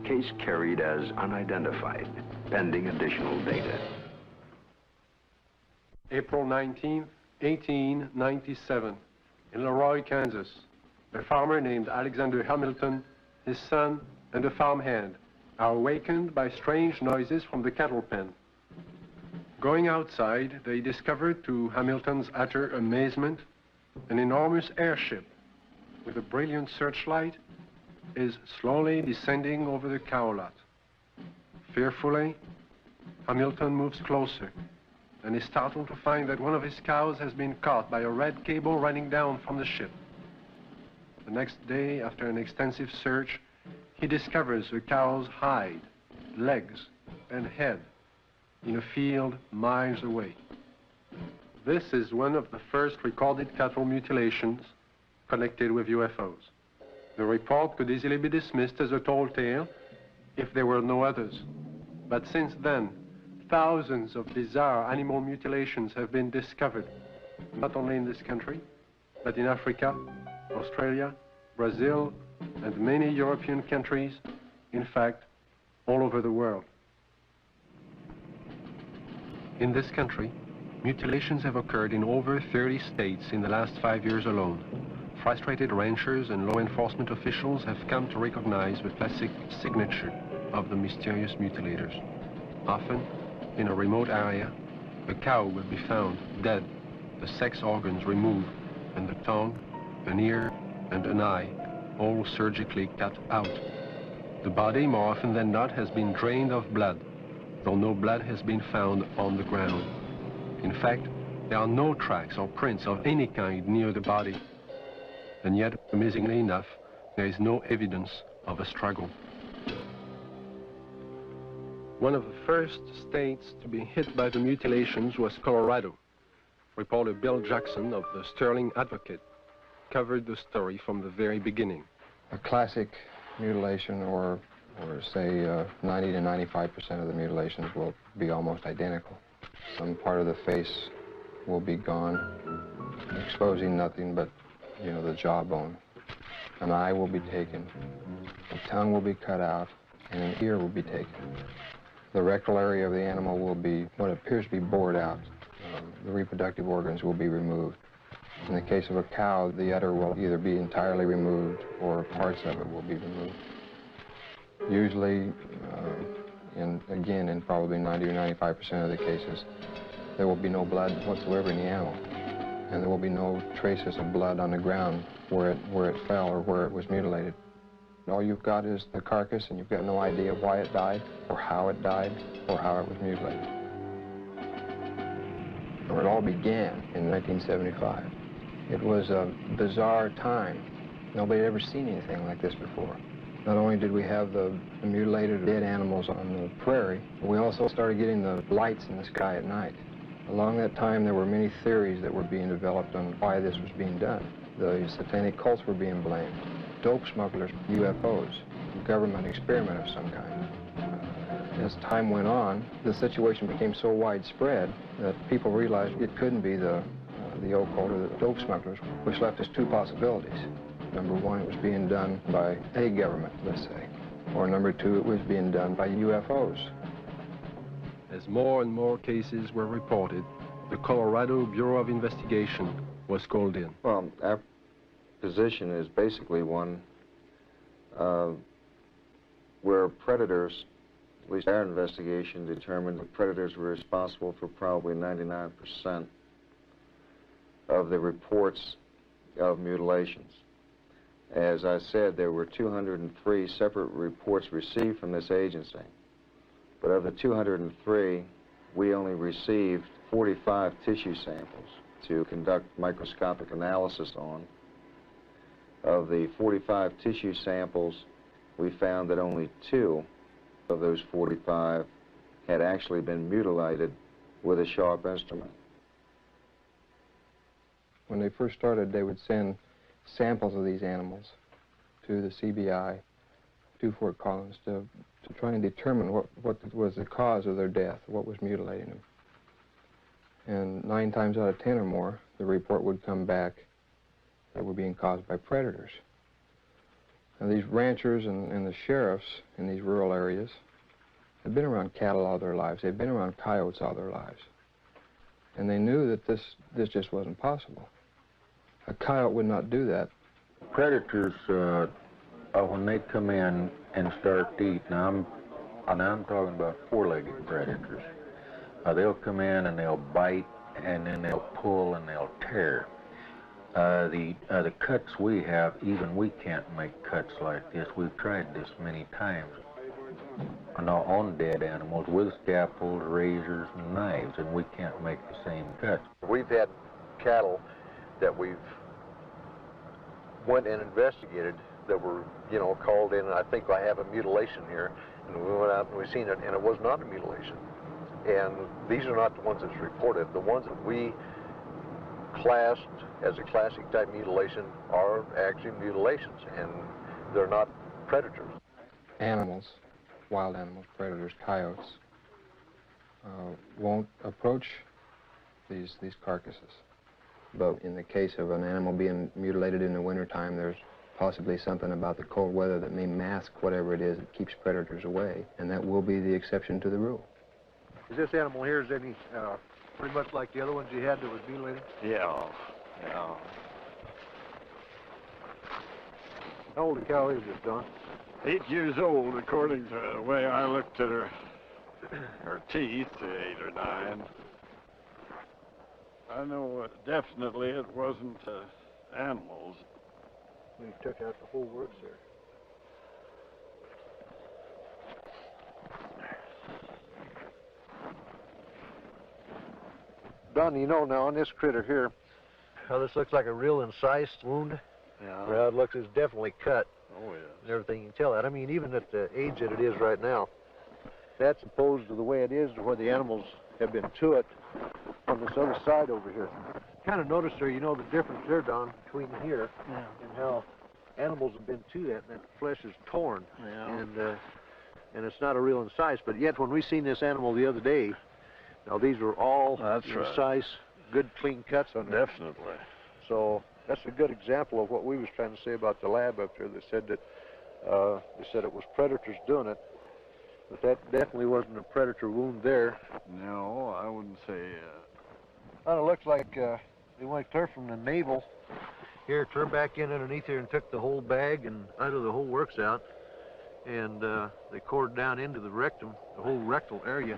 Speaker 14: case carried as unidentified, pending additional data.
Speaker 5: April 19, 1897, in Leroy, Kansas. A farmer named Alexander Hamilton, his son, and a farmhand are awakened by strange noises from the cattle pen. Going outside, they discovered, to Hamilton's utter amazement, an enormous airship with a brilliant searchlight is slowly descending over the cow lot. Fearfully, Hamilton moves closer and is startled to find that one of his cows has been caught by a red cable running down from the ship. The next day, after an extensive search, he discovers the cow's hide, legs, and head in a field miles away. This is one of the first recorded cattle mutilations connected with UFOs. The report could easily be dismissed as a tall tale if there were no others. But since then, thousands of bizarre animal mutilations have been discovered, not only in this country, but in Africa, Australia, Brazil, and many European countries, in fact, all over the world. In this country, mutilations have occurred in over 30 states in the last 5 years alone. Frustrated ranchers and law enforcement officials have come to recognize the classic signature of the mysterious mutilators. Often, in a remote area, a cow will be found dead, the sex organs removed, and the tongue, an ear, and an eye, all surgically cut out. The body, more often than not, has been drained of blood, though no blood has been found on the ground. In fact, there are no tracks or prints of any kind near the body. And yet, amazingly enough, there is no evidence of a struggle. One of the first states to be hit by the mutilations was Colorado. Reporter Bill Jackson of the Serling Advocate covered the story from the very beginning.
Speaker 18: A classic mutilation, or say 90 to 95% of the mutilations will be almost identical. Some part of the face will be gone, exposing nothing but, you know, the jawbone. An eye will be taken, the tongue will be cut out, and an ear will be taken. The rectal area of the animal will be what appears to be bored out. The reproductive organs will be removed. In the case of a cow, the udder will either be entirely removed or parts of it will be removed. Usually, in probably 90 or 95% of the cases, there will be no blood whatsoever in the animal. And there will be no traces of blood on the ground where it fell or where it was mutilated. All you've got is the carcass, and you've got no idea why it died, or how it died, or how it was mutilated. It all began in 1975. It was a bizarre time. Nobody had ever seen anything like this before. Not only did we have the mutilated dead animals on the prairie, but we also started getting the lights in the sky at night. Along that time, there were many theories that were being developed on why this was being done. The satanic cults were being blamed, dope smugglers, UFOs, government experiment of some kind. As time went on, the situation became so widespread that people realized it couldn't be the occult or the dope smugglers, which left us two possibilities. Number one, it was being done by a government, let's say. Or number two, it was being done by UFOs.
Speaker 5: As more and more cases were reported, the Colorado Bureau of Investigation was called in.
Speaker 19: Well, our position is basically one where predators, at least our investigation determined that predators were responsible for probably 99% of the reports of mutilations. As I said, there were 203 separate reports received from this agency. But of the 203, we only received 45 tissue samples to conduct microscopic analysis on. Of the 45 tissue samples, we found that only 2 of those 45 had actually been mutilated with a sharp instrument.
Speaker 18: When they first started, they would send samples of these animals to the CBI, to Fort Collins, to try and determine what was the cause of their death, what was mutilating them. And 9 times out of 10 or more, the report would come back that were being caused by predators. Now, these ranchers and the sheriffs in these rural areas had been around cattle all their lives. They'd been around coyotes all their lives. And they knew that this just wasn't possible. A coyote would not do that.
Speaker 20: Predators, when they come in and start to eat, now I'm talking about 4-legged predators. They'll come in and they'll bite, and then they'll pull and they'll tear. The cuts we have, even we can't make cuts like this. We've tried this many times. on dead animals with scalpels, razors, and knives, and we can't make the same cuts.
Speaker 19: We've had cattle that we've went and investigated that were, you know, called in, and I think I have a mutilation here, and we went out and we seen it, and it was not a mutilation. And these are not the ones that's reported. The ones that we classed as a classic type mutilation are actually mutilations, and they're not predators.
Speaker 18: Animals, wild animals, predators, coyotes, won't approach these carcasses. But in the case of an animal being mutilated in the wintertime, there's possibly something about the cold weather that may mask whatever it is that keeps predators away, and that will be the exception to the rule.
Speaker 21: Is this animal here, is any pretty much like the other ones you had that was mutilated?
Speaker 22: Yeah.
Speaker 21: How old a cow is this, Don?
Speaker 22: 8 years old, according to the way I looked at her teeth, 8 or 9. I know definitely it wasn't animals.
Speaker 21: We took out the whole works there. Don, you know now on this critter here, how this looks like a real incised wound?
Speaker 22: Yeah.
Speaker 21: Well, it looks, it's definitely cut.
Speaker 22: Oh, yes.
Speaker 21: And everything, you can tell that. I mean, even at the age that it is right now, that's opposed to the way it is to where the animals have been to it on this other side over here. Kind of noticed there, you know, the difference there, Don, between here and how animals have been to that, and that flesh is torn.
Speaker 22: Yeah.
Speaker 21: And it's not a real incise, but yet when we seen this animal the other day, now these were all incise, good clean cuts on there.
Speaker 22: Definitely.
Speaker 21: So that's a good example of what we was trying to say about the lab up there. They said that it was predators doing it, but that definitely wasn't a predator wound there.
Speaker 22: No, I wouldn't say.
Speaker 21: Well, it looks like they went clear from the navel here, turned back in underneath here and took the whole bag and out of the whole works out, and they cored down into the rectum, the whole rectal area.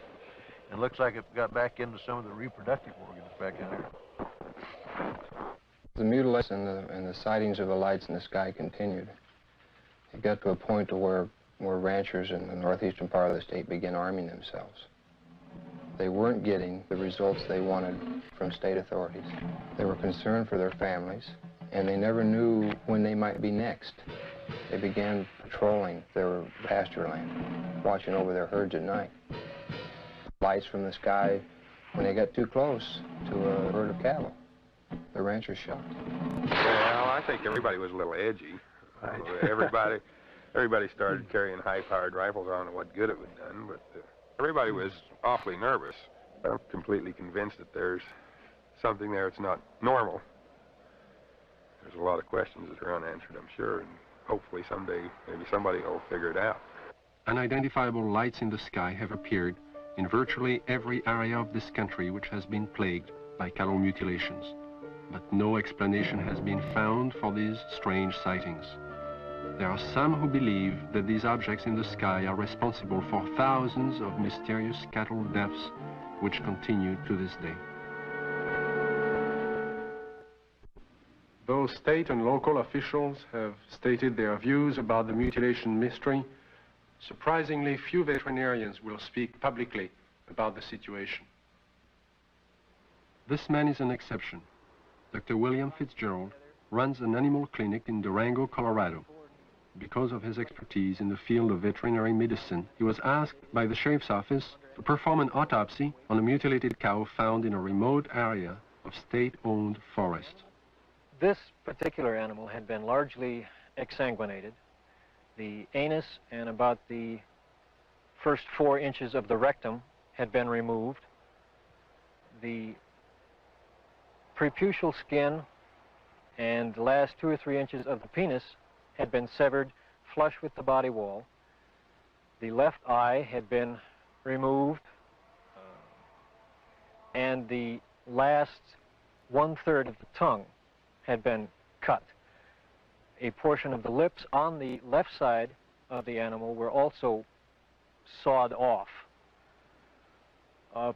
Speaker 21: It looks like it got back into some of the reproductive organs back in there.
Speaker 18: The mutilation and the sightings of the lights in the sky continued. It got to a point to where ranchers in the northeastern part of the state began arming themselves. They weren't getting the results they wanted from state authorities. They were concerned for their families, and they never knew when they might be next. They began patrolling their pasture land, watching over their herds at night. Lights from the sky, when they got too close to a herd of cattle, the ranchers shot.
Speaker 23: Well, I think everybody was a little edgy. Right. Everybody started carrying high-powered rifles. I don't know what good it would have done, but everybody was awfully nervous. I'm completely convinced that there's something there that's not normal. There's a lot of questions that are unanswered, I'm sure, and hopefully someday maybe somebody will figure it out.
Speaker 5: Unidentifiable lights in the sky have appeared in virtually every area of this country which has been plagued by cattle mutilations. But no explanation has been found for these strange sightings. There are some who believe that these objects in the sky are responsible for thousands of mysterious cattle deaths which continue to this day. Though state and local officials have stated their views about the mutilation mystery, surprisingly few veterinarians will speak publicly about the situation. This man is an exception. Dr. William Fitzgerald runs an animal clinic in Durango, Colorado. Because of his expertise in the field of veterinary medicine, he was asked by the sheriff's office to perform an autopsy on a mutilated cow found in a remote area of state-owned forest.
Speaker 24: This particular animal had been largely exsanguinated. The anus and about the first 4 inches of the rectum had been removed. The preputial skin and the last 2 or 3 inches of the penis had been severed flush with the body wall. The left eye had been removed, and the last 1/3 of the tongue had been cut. A portion of the lips on the left side of the animal were also sawed off,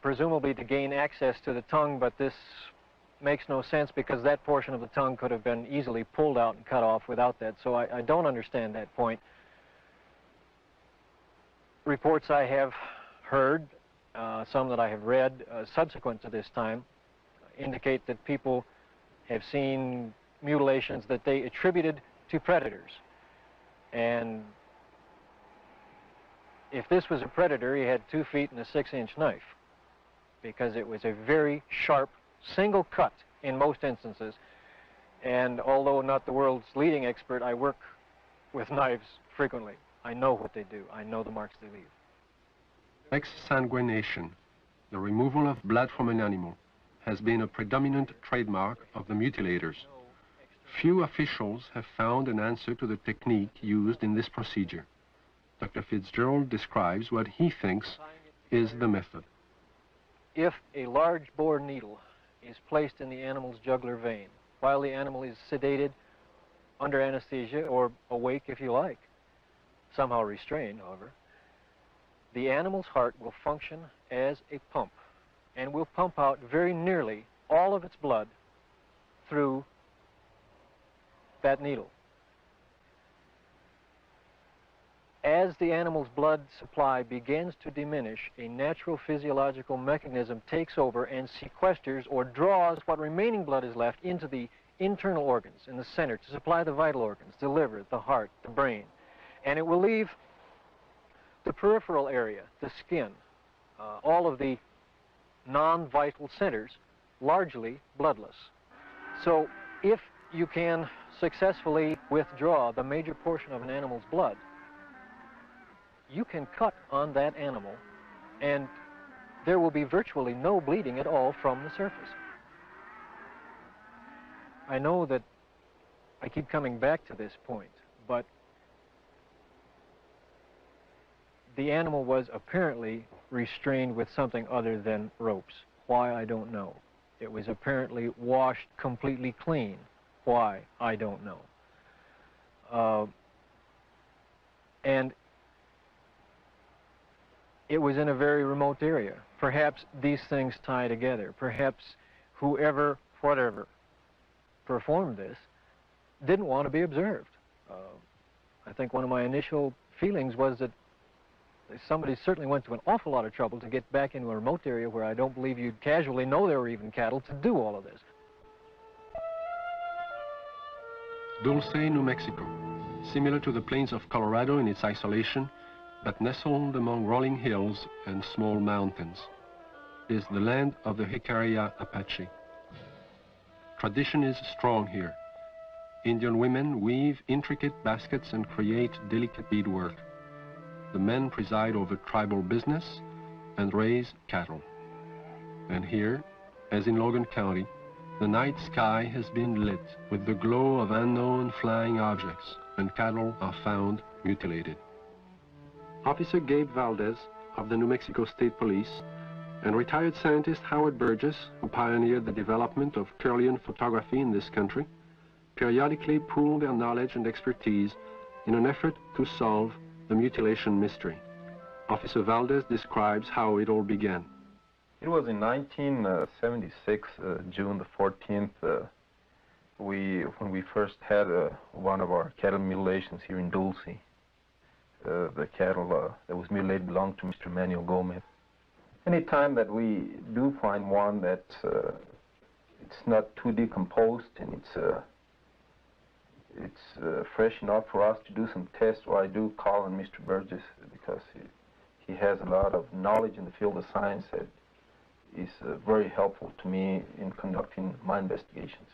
Speaker 24: presumably to gain access to the tongue, but this makes no sense because that portion of the tongue could have been easily pulled out and cut off without that, so I don't understand that point. reports I have heard, some that I have read subsequent to this time, indicate that people have seen mutilations that they attributed to predators. And if this was a predator, he had 2 feet and a 6-inch knife, because it was a very sharp single cut in most instances. And although not the world's leading expert, I work with knives frequently. I know what they do. I know the marks they leave.
Speaker 5: Exsanguination, the removal of blood from an animal, has been a predominant trademark of the mutilators. Few officials have found an answer to the technique used in this procedure. Dr. Fitzgerald describes what he thinks is the method.
Speaker 24: If a large bore needle is placed in the animal's jugular vein while the animal is sedated, under anesthesia, or awake if you like, somehow restrained, however, the animal's heart will function as a pump and will pump out very nearly all of its blood through that needle. As the animal's blood supply begins to diminish, a natural physiological mechanism takes over and sequesters or draws what remaining blood is left into the internal organs in the center to supply the vital organs, the liver, the heart, the brain. And it will leave the peripheral area, the skin, all of the non-vital centers, largely bloodless. So if you can successfully withdraw the major portion of an animal's blood, you can cut on that animal and there will be virtually no bleeding at all from the surface. I know that I keep coming back to this point, but the animal was apparently restrained with something other than ropes. Why, I don't know. It was apparently washed completely clean. Why, I don't know. And it was in a very remote area. Perhaps these things tie together. Perhaps whoever, whatever, performed this didn't want to be observed. I think one of my initial feelings was that somebody certainly went to an awful lot of trouble to get back into a remote area where I don't believe you'd casually know there were even cattle to do all of this.
Speaker 5: Dulce, New Mexico, similar to the plains of Colorado in its isolation, but nestled among rolling hills and small mountains, is the land of the Jicarilla Apache. Tradition is strong here. Indian women weave intricate baskets and create delicate beadwork. The men preside over tribal business and raise cattle. And here, as in Logan County, the night sky has been lit with the glow of unknown flying objects and cattle are found mutilated. Officer Gabe Valdez of the New Mexico State Police and retired scientist Howard Burgess, who pioneered the development of Kirlian photography in this country, periodically pool their knowledge and expertise in an effort to solve the mutilation mystery. Officer Valdez describes how it all began.
Speaker 3: It was in 1976, June the 14th, when we first had one of our cattle mutilations here in Dulce. The cattle that was mutilated belonged to Mr. Manuel Gomez. Any time that we do find one that it's not too decomposed and it's fresh enough for us to do some tests, well, I do call on Mr. Burgess because he has a lot of knowledge in the field of science that is very helpful to me in conducting my investigations.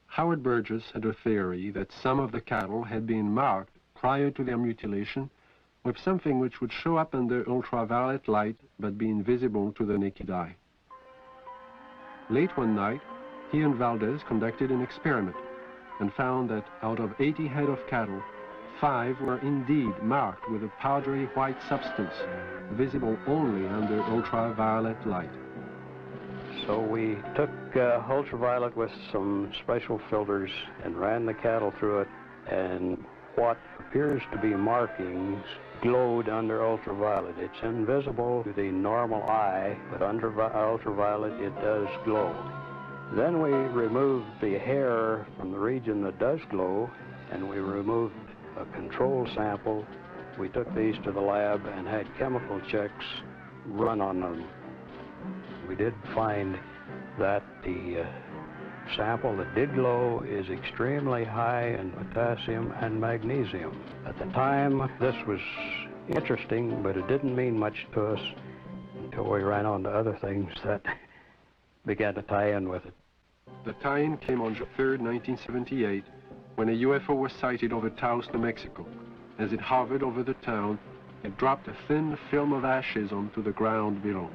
Speaker 5: Howard Burgess had a theory that some of the cattle had been marked prior to their mutilation with something which would show up under ultraviolet light but be invisible to the naked eye. Late one night, he and Valdez conducted an experiment and found that out of 80 head of cattle, 5 were indeed marked with a powdery white substance, visible only under ultraviolet light.
Speaker 6: So we took ultraviolet with some special filters and ran the cattle through it, and what appears to be markings glowed under ultraviolet. It's invisible to the normal eye, but under ultraviolet it does glow. Then we removed the hair from the region that does glow, and we removed a control sample We took these to the lab and had chemical checks run on them. We did find that the sample that did glow is extremely high in potassium and magnesium. At the time, this was interesting, but it didn't mean much to us until we ran on to other things that began to tie in with it.
Speaker 5: The tie-in came on June 3rd, 1978, when a UFO was sighted over Taos, New Mexico. As it hovered over the town, it dropped a thin film of ashes onto the ground below.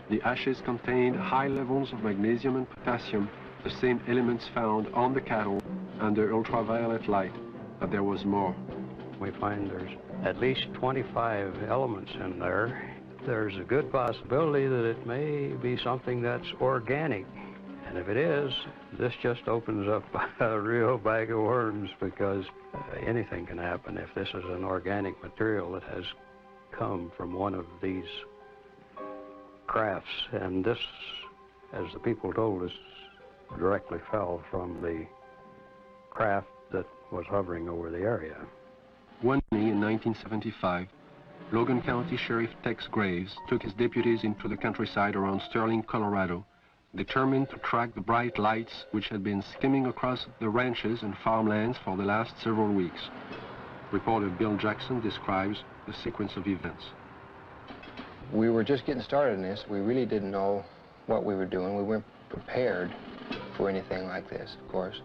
Speaker 5: The ashes contained high levels of magnesium and potassium, the same elements found on the cattle under ultraviolet light, but there was more.
Speaker 6: We find there's at least 25 elements in there. There's a good possibility that it may be something that's organic. And if it is, this just opens up a real bag of worms, because anything can happen if this is an organic material that has come from one of these crafts. And this, as the people told us, directly fell from the craft that was hovering over the area.
Speaker 5: One evening in 1975, Logan County Sheriff Tex Graves took his deputies into the countryside around Serling, Colorado, determined to track the bright lights which had been skimming across the ranches and farmlands for the last several weeks. Reporter Bill Jackson describes the sequence of events.
Speaker 18: We were just getting started in this. We really didn't know what we were doing. We weren't prepared for anything like this, of course.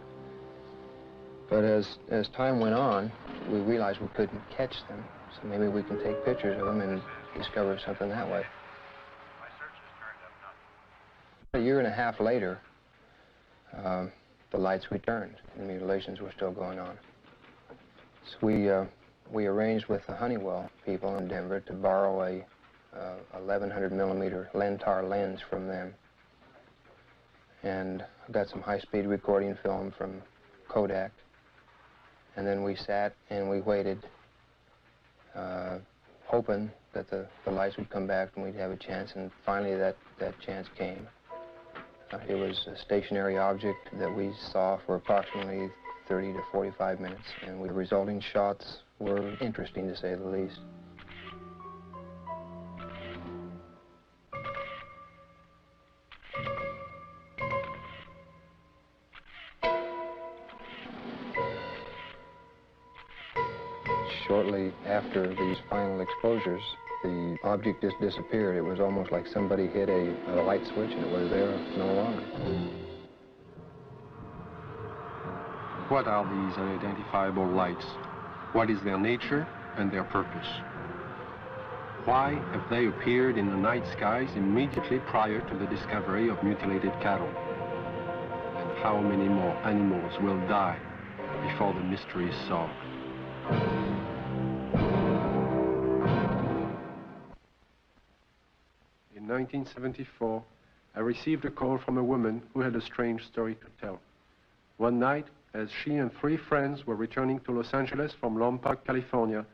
Speaker 18: But as time went on, we realized we couldn't catch them, so maybe we can take pictures of them and discover something that way. A year and a half later, the lights returned, and the mutilations were still going on. So we arranged with the Honeywell people in Denver to borrow a 1100 millimeter Lentar lens from them, and got some high-speed recording film from Kodak. And then we sat and we waited, hoping that the lights would come back and we'd have a chance, and finally that chance came. It was a stationary object that we saw for approximately 30 to 45 minutes, and the resulting shots were interesting, to say the least. Shortly after these final exposures, the object just disappeared. It was almost like somebody hit a light switch and it was there no longer.
Speaker 5: What are these unidentifiable lights? What is their nature and their purpose? Why have they appeared in the night skies immediately prior to the discovery of mutilated cattle? And how many more animals will die before the mystery is solved? In 1974, I received a call from a woman who had a strange story to tell. One night, as she and 3 friends were returning to Los Angeles from Lompoc, California,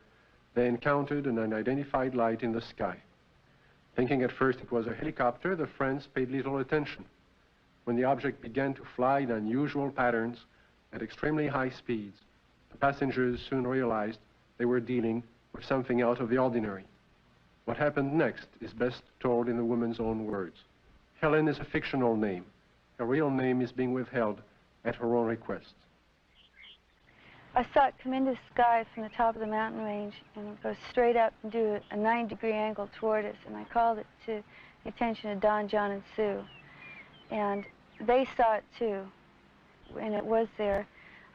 Speaker 5: they encountered an unidentified light in the sky. Thinking at first it was a helicopter, the friends paid little attention. When the object began to fly in unusual patterns at extremely high speeds, the passengers soon realized they were dealing with something out of the ordinary. What happened next is best told in the woman's own words. Helen is a fictional name. Her real name is being withheld at her own request.
Speaker 7: I saw it come into the sky from the top of the mountain range and go straight up and do a 90-degree angle toward us, and I called it to the attention of Don, John, and Sue. And they saw it too, and it was there.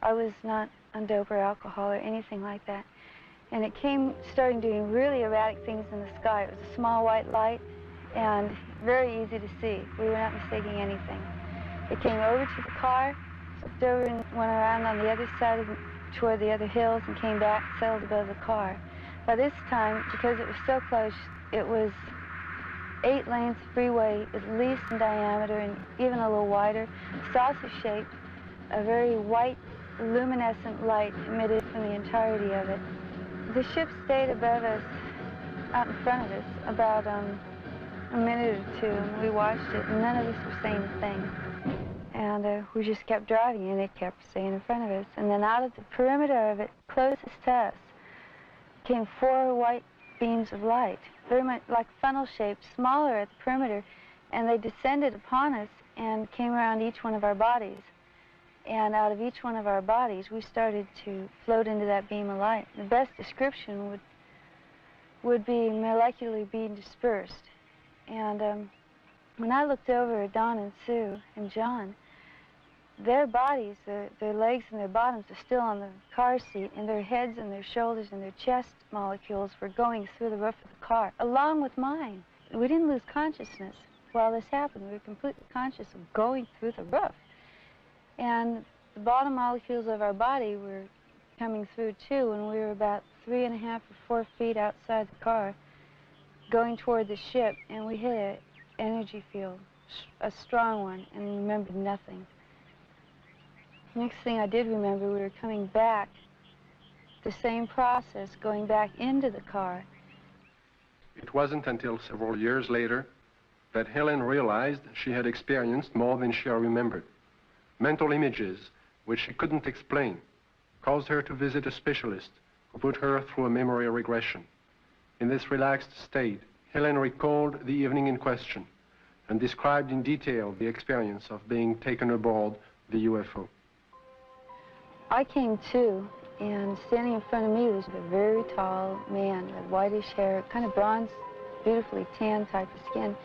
Speaker 7: I was not on dope or alcohol or anything like that. And it came, starting doing really erratic things in the sky. It was a small white light and very easy to see. We were not mistaking anything. It came over to the car, flipped over and went around on the other side toward the other hills and came back, settled above the car. By this time, because it was so close, it was 8 lanes of freeway, at least in diameter and even a little wider, saucer-shaped, a very white, luminescent light emitted from the entirety of it. The ship stayed above us, out in front of us, about a minute or 2, and we watched it, and none of us were saying a thing. And we just kept driving, and it kept staying in front of us. And then out of the perimeter of it, closest to us, came 4 white beams of light, very much like funnel shaped, smaller at the perimeter, and they descended upon us and came around each one of our bodies. And out of each one of our bodies, we started to float into that beam of light. The best description would be molecularly being dispersed. And when I looked over at Don and Sue and John, their bodies, their legs and their bottoms are still on the car seat, and their heads and their shoulders and their chest molecules were going through the roof of the car, along with mine. We didn't lose consciousness while this happened. We were completely conscious of going through the roof. And the bottom molecules of our body were coming through too, and we were about 3.5 or 4 feet outside the car, going toward the ship, and we hit an energy field, a strong one, and remembered nothing. Next thing I did remember, we were coming back, the same process, going back into the car.
Speaker 5: It wasn't until several years later that Helen realized she had experienced more than she remembered. Mental images, which she couldn't explain, caused her to visit a specialist who put her through a memory regression. In this relaxed state, Helen recalled the evening in question and described in detail the experience of being taken aboard the UFO.
Speaker 7: I came to, and standing in front of me was a very tall man with whitish hair, kind of bronze, beautifully tan type of skin.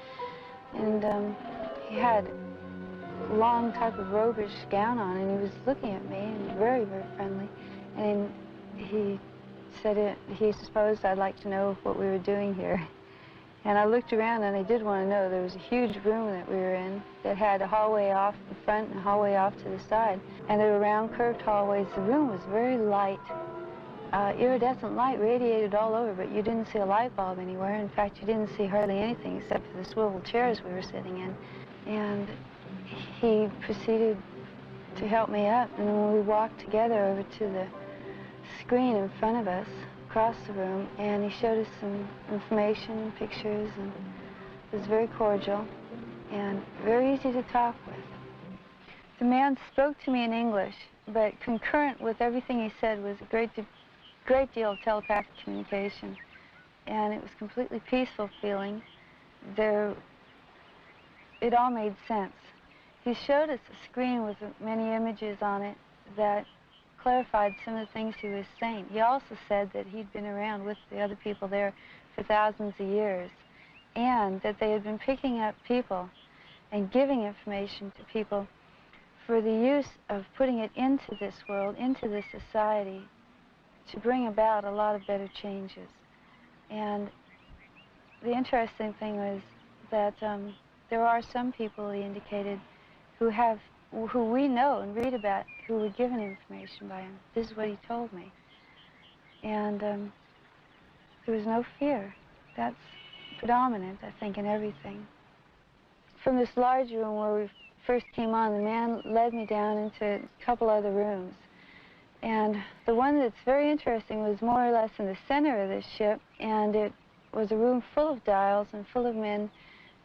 Speaker 7: And he had a long type of robish gown on, and he was looking at me, and very, very friendly. And he said he supposed I'd like to know what we were doing here. And I looked around, and I did want to know. There was a huge room that we were in that had a hallway off the front and a hallway off to the side. And there were round, curved hallways. The room was very light. Iridescent light radiated all over, but you didn't see a light bulb anywhere. In fact, you didn't see hardly anything except for the swivel chairs we were sitting in. And he proceeded to help me up. And then we walked together over to the screen in front of us, across the room, and he showed us some information and pictures, and it was very cordial and very easy to talk with. The man spoke to me in English, but concurrent with everything he said was a great deal of telepathic communication, and it was completely peaceful feeling. It all made sense. He showed us a screen with many images on it that clarified some of the things he was saying. He also said that he'd been around with the other people there for thousands of years, and that they had been picking up people and giving information to people for the use of putting it into this world, into this society, to bring about a lot of better changes. And the interesting thing was that there are some people, he indicated, who we know and read about, who were given information by him. This is what he told me. And there was no fear. That's predominant, I think, in everything. From this large room where we first came on, the man led me down into a couple other rooms. And the one that's very interesting was more or less in the center of this ship, and it was a room full of dials and full of men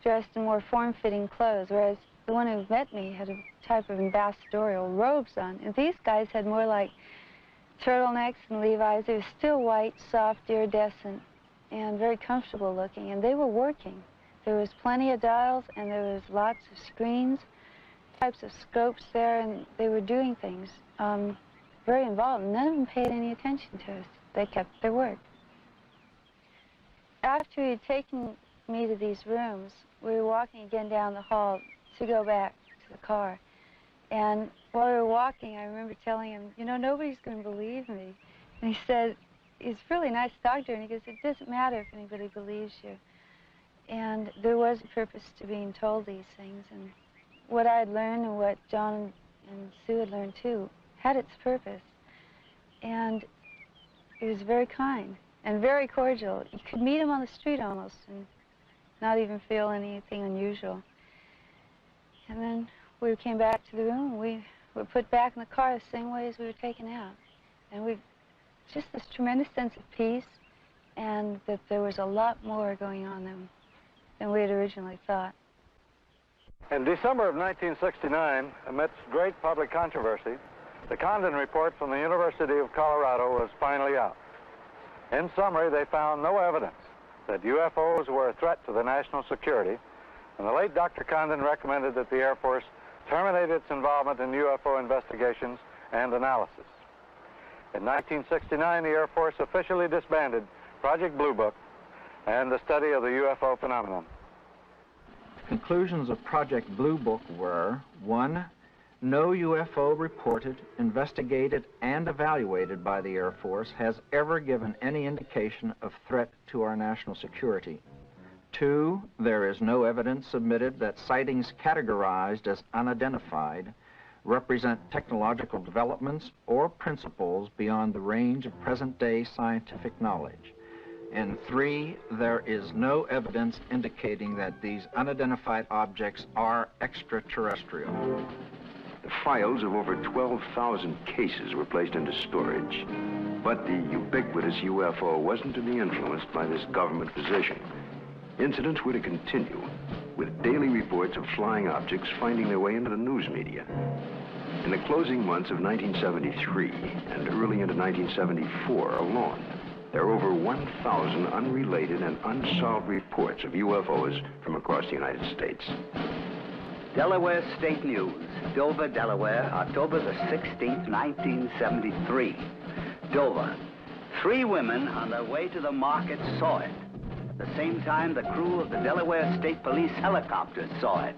Speaker 7: dressed in more form-fitting clothes, whereas the one who met me had a type of ambassadorial robes on. And these guys had more like turtlenecks and Levi's. They were still white, soft, iridescent, and very comfortable looking. And they were working. There was plenty of dials, and there was lots of screens, types of scopes there, and they were doing things very involved. None of them paid any attention to us. They kept their word. After he had taken me to these rooms, we were walking again down the hall to go back to the car. And while we were walking, I remember telling him, you know, nobody's going to believe me. And he said, he's really nice to talk to, and he goes, it doesn't matter if anybody believes you. And there was a purpose to being told these things, and what I had learned and what John and Sue had learned too had its purpose. And he was very kind and very cordial. You could meet him on the street almost and not even feel anything unusual. And then we came back to the room, and we were put back in the car the same way as we were taken out. And just this tremendous sense of peace, and that there was a lot more going on than we had originally thought.
Speaker 10: In December of 1969, amidst great public controversy, the Condon report from the University of Colorado was finally out. In summary, they found no evidence that UFOs were a threat to the national security, and the late Dr. Condon recommended that the Air Force terminate its involvement in UFO investigations and analysis. In 1969, the Air Force officially disbanded Project Blue Book and the study of the UFO phenomenon.
Speaker 2: Conclusions of Project Blue Book were: 1. No UFO reported, investigated, and evaluated by the Air Force has ever given any indication of threat to our national security. 2. There is no evidence submitted that sightings categorized as unidentified represent technological developments or principles beyond the range of present-day scientific knowledge. And 3, there is no evidence indicating that these unidentified objects are extraterrestrial.
Speaker 14: The files of over 12,000 cases were placed into storage. But the ubiquitous UFO wasn't to be influenced by this government position. Incidents were to continue, with daily reports of flying objects finding their way into the news media. In the closing months of 1973 and early into 1974 alone, there are over 1,000 unrelated and unsolved reports of UFOs from across the United States.
Speaker 4: Delaware State News, Dover, Delaware, October the 16th, 1973. Dover. 3 women on their way to the market saw it. At the same time, the crew of the Delaware State Police helicopter saw it.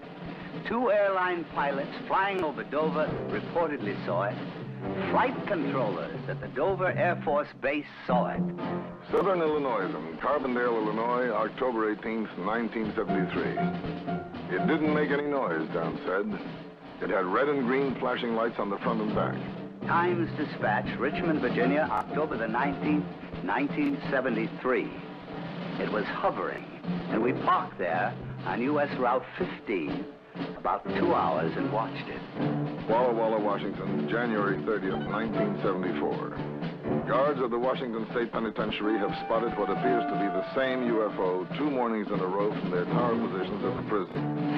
Speaker 4: 2 airline pilots flying over Dover reportedly saw it. Flight controllers at the Dover Air Force Base saw it.
Speaker 1: Southern Illinois and Carbondale, Illinois, October 18th, 1973. It didn't make any noise, Dan said. It had red and green flashing lights on the front and back.
Speaker 4: Times Dispatch, Richmond, Virginia, October the 19th, 1973. It was hovering, and we parked there on U.S. Route 15, about 2 hours, and watched it.
Speaker 1: Walla Walla, Washington, January 30th, 1974. Guards of the Washington State Penitentiary have spotted what appears to be the same UFO 2 mornings in a row from their tower positions at the prison.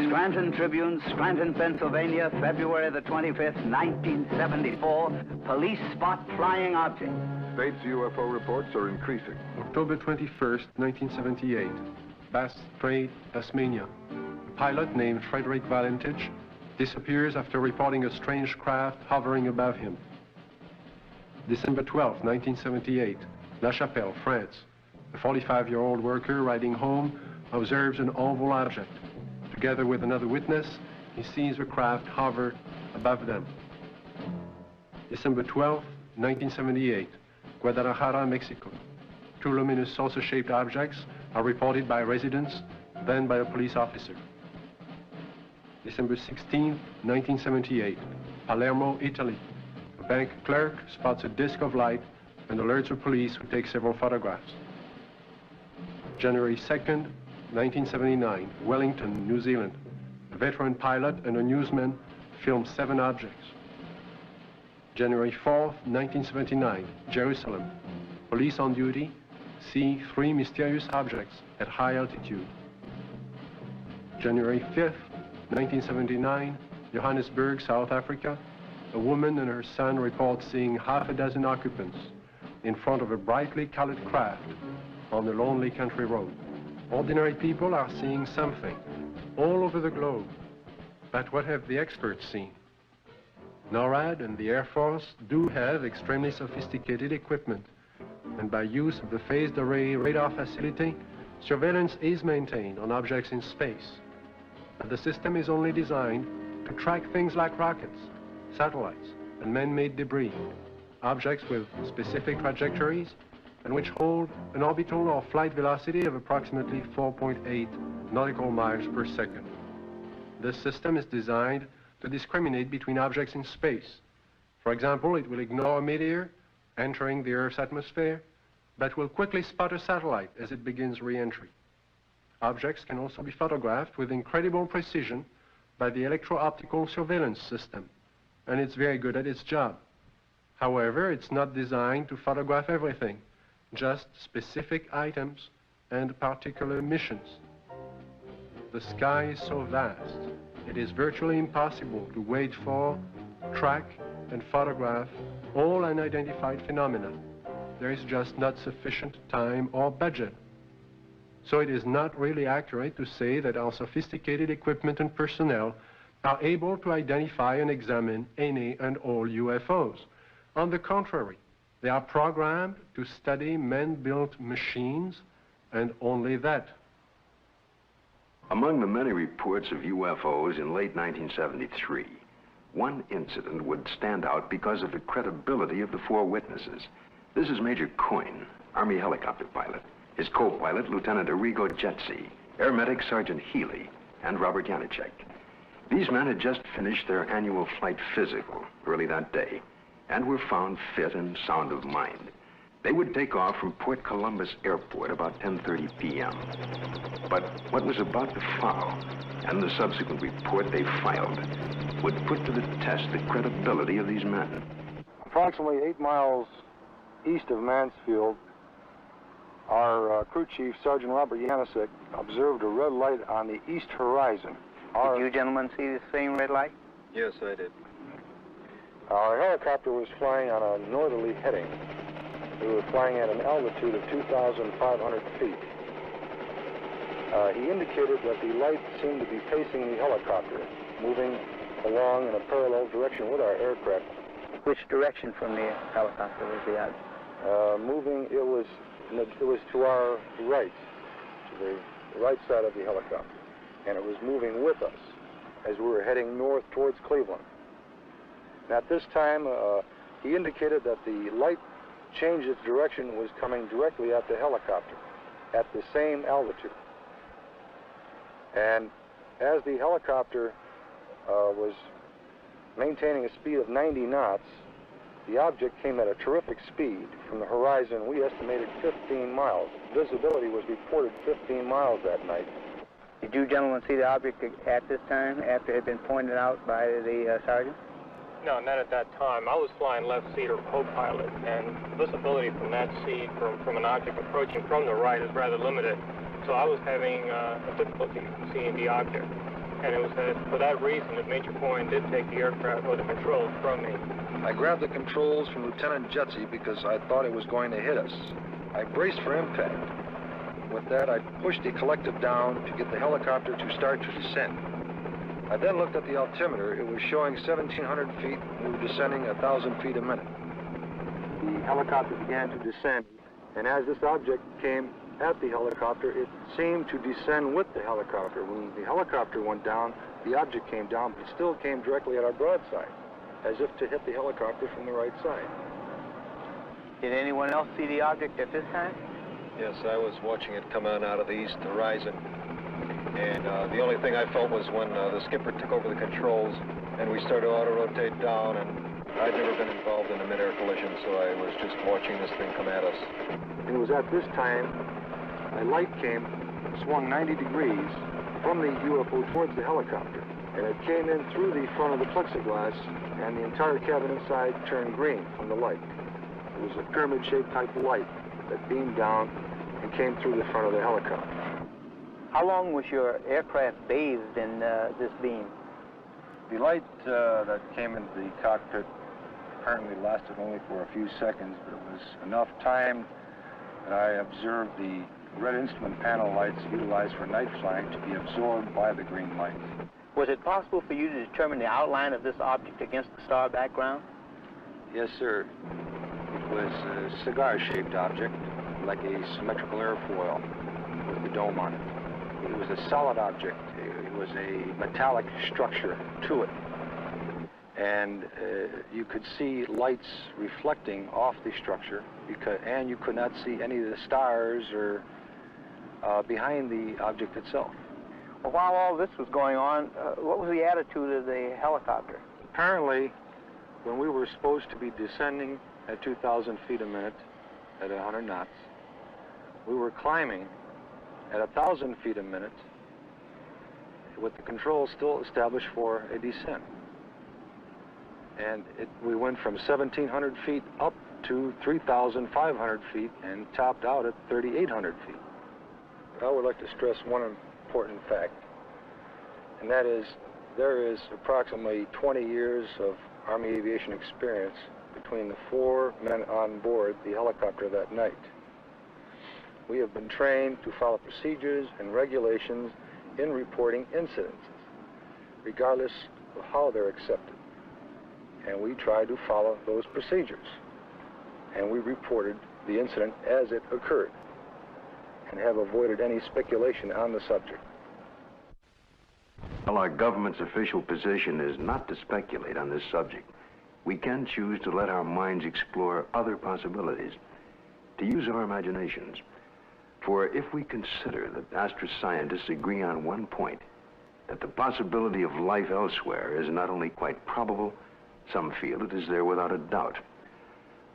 Speaker 4: Scranton Tribune, Scranton, Pennsylvania, February the 25th, 1974. Police spot flying object.
Speaker 1: State's UFO reports are increasing.
Speaker 5: October 21st, 1978. Bass Strait, Tasmania. A pilot named Frederick Valentich disappears after reporting a strange craft hovering above him. December 12, 1978, La Chapelle, France. A 45-year-old worker riding home observes an oval object. Together with another witness, he sees the craft hover above them. December 12, 1978, Guadalajara, Mexico. 2 luminous saucer-shaped objects are reported by residents, then by a police officer. December 16, 1978, Palermo, Italy. A bank clerk spots a disc of light and alerts the police, who take several photographs. January 2nd, 1979, Wellington, New Zealand. A veteran pilot and a newsman film 7 objects. January 4th, 1979, Jerusalem. Police on duty see 3 mysterious objects at high altitude. January 5th, 1979, Johannesburg, South Africa. A woman and her son report seeing half a dozen occupants in front of a brightly colored craft on a lonely country road. Ordinary people are seeing something all over the globe. But what have the experts seen? NORAD and the Air Force do have extremely sophisticated equipment, and by use of the phased array radar facility, surveillance is maintained on objects in space. But the system is only designed to track things like rockets, satellites, and man-made debris, objects with specific trajectories and which hold an orbital or flight velocity of approximately 4.8 nautical miles per second. This system is designed to discriminate between objects in space. For example, it will ignore a meteor entering the Earth's atmosphere, but will quickly spot a satellite as it begins re-entry. Objects can also be photographed with incredible precision by the electro-optical surveillance system, and it's very good at its job. However, it's not designed to photograph everything, just specific items and particular missions. The sky is so vast, it is virtually impossible to wait for, track, and photograph all unidentified phenomena. there is just not sufficient time or budget. So it is not really accurate to say that our sophisticated equipment and personnel are able to identify and examine any and all UFOs. On the contrary, they are programmed to study man-built machines and only that.
Speaker 14: Among the many reports of UFOs in late 1973, one incident would stand out because of the credibility of the four witnesses. This is Major Coyne, Army helicopter pilot, his co-pilot, Lieutenant Arrigo Jetsi, Air Medic Sergeant Healy, and Robert Janicek. These men had just finished their annual flight physical early that day and were found fit and sound of mind. They would take off from Port Columbus Airport about 10:30 p.m. But what was about to follow, and the subsequent report they filed, would put to the test the credibility of these men.
Speaker 8: Approximately 8 miles east of Mansfield, our crew chief, Sergeant Robert Janicek, observed a red light on the east horizon.
Speaker 15: Did you gentlemen see the same red light?
Speaker 21: Yes, I did.
Speaker 8: Our helicopter was flying on a northerly heading. We were flying at an altitude of 2,500 feet. He indicated that the light seemed to be pacing the helicopter, moving along in a parallel direction with our aircraft.
Speaker 15: Which direction from the helicopter was the object?
Speaker 8: Moving, it was to our right, to the right side of the helicopter, and it was moving with us as we were heading north towards Cleveland. And at this time, he indicated that the light changed its direction, was coming directly at the helicopter at the same altitude. And as the helicopter was maintaining a speed of 90 knots, the object came at a terrific speed from the horizon. We estimated 15 miles. Visibility was reported 15 miles that night.
Speaker 15: Did you gentlemen see the object at this time, after it had been pointed out by the sergeant?
Speaker 24: No, not at that time. I was flying left seat or co-pilot, and visibility from that seat from an object approaching from the right is rather limited. So I was having difficulty seeing the object. And it was for that reason that Major Coyne did take the aircraft or the controls from me.
Speaker 8: I grabbed the controls from Lieutenant Jetsi because I thought it was going to hit us. I braced for impact. With that, I pushed the collective down to get the helicopter to start to descend. I then looked at the altimeter. It was showing 1,700 feet. We were descending 1,000 feet a minute. The helicopter began to descend, and as this object came at the helicopter, it seemed to descend with the helicopter. When the helicopter went down, the object came down, but it still came directly at our broadside, as if to hit the helicopter from the right side.
Speaker 15: Did anyone else see the object at this time?
Speaker 21: Yes, I was watching it come on out of the east horizon. And the only thing I felt was when the skipper took over the controls and we started to auto-rotate down, and I'd never been involved in a mid-air collision, so I was just watching this thing come at us.
Speaker 8: It was at this time a light came, swung 90 degrees from the UFO towards the helicopter, and it came in through the front of the plexiglass, and the entire cabin inside turned green from the light. It was a pyramid-shaped type of light that beamed down and came through the front of the helicopter.
Speaker 15: How long was your aircraft bathed in this beam?
Speaker 8: The light that came into the cockpit apparently lasted only for a few seconds, but it was enough time that I observed the red instrument panel lights utilized for night flying to be absorbed by the green lights.
Speaker 15: Was it possible for you to determine the outline of this object against the star background?
Speaker 8: Yes, sir. It was a cigar-shaped object, like a symmetrical airfoil with the dome on it. It was a solid object. It was a metallic structure to it. And you could see lights reflecting off the structure, and you could not see any of the stars or behind the object itself.
Speaker 15: Well, while all this was going on, what was the attitude of the helicopter?
Speaker 8: Apparently, when we were supposed to be descending at 2,000 feet a minute at 100 knots, we were climbing at 1,000 feet a minute with the controls still established for a descent. And we went from 1,700 feet up to 3,500 feet and topped out at 3,800 feet. I would like to stress one important fact, and that is there is approximately 20 years of Army aviation experience between between the 4 men on board the helicopter that night. We have been trained to follow procedures and regulations in reporting incidences, regardless of how they're accepted. And we tried to follow those procedures. And we reported the incident as it occurred and have avoided any speculation on the subject.
Speaker 14: While our government's official position is not to speculate on this subject, we can choose to let our minds explore other possibilities, to use our imaginations. For if we consider that astroscientists agree on one point, that the possibility of life elsewhere is not only quite probable, some feel it is there without a doubt.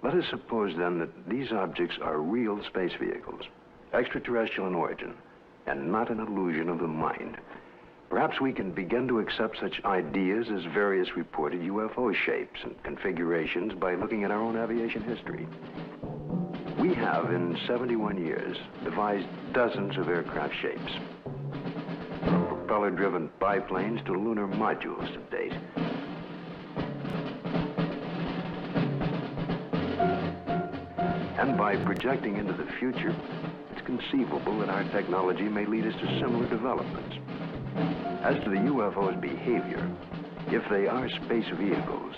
Speaker 14: Let us suppose then that these objects are real space vehicles, extraterrestrial in origin, and not an illusion of the mind. Perhaps we can begin to accept such ideas as various reported UFO shapes and configurations by looking at our own aviation history. We have, in 71 years, devised dozens of aircraft shapes, from propeller-driven biplanes to lunar modules to date. And by projecting into the future, it's conceivable that our technology may lead us to similar developments. As to the UFO's behavior, if they are space vehicles,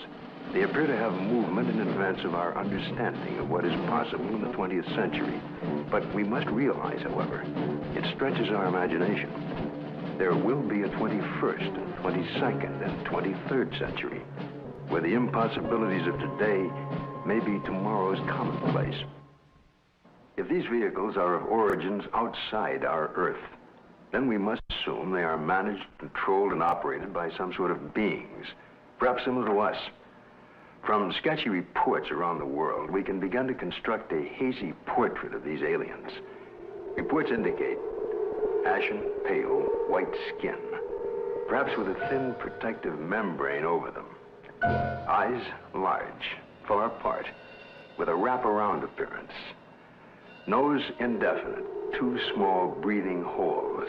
Speaker 14: they appear to have movement in advance of our understanding of what is possible in the 20th century. But we must realize, however, it stretches our imagination. There will be a 21st and 22nd and 23rd century, where the impossibilities of today may be tomorrow's commonplace. If these vehicles are of origins outside our Earth, then we must assume they are managed, controlled, and operated by some sort of beings, perhaps similar to us. From sketchy reports around the world, we can begin to construct a hazy portrait of these aliens. Reports indicate ashen, pale, white skin, perhaps with a thin protective membrane over them. Eyes large, far apart, with a wraparound appearance. Nose indefinite, 2 small breathing holes.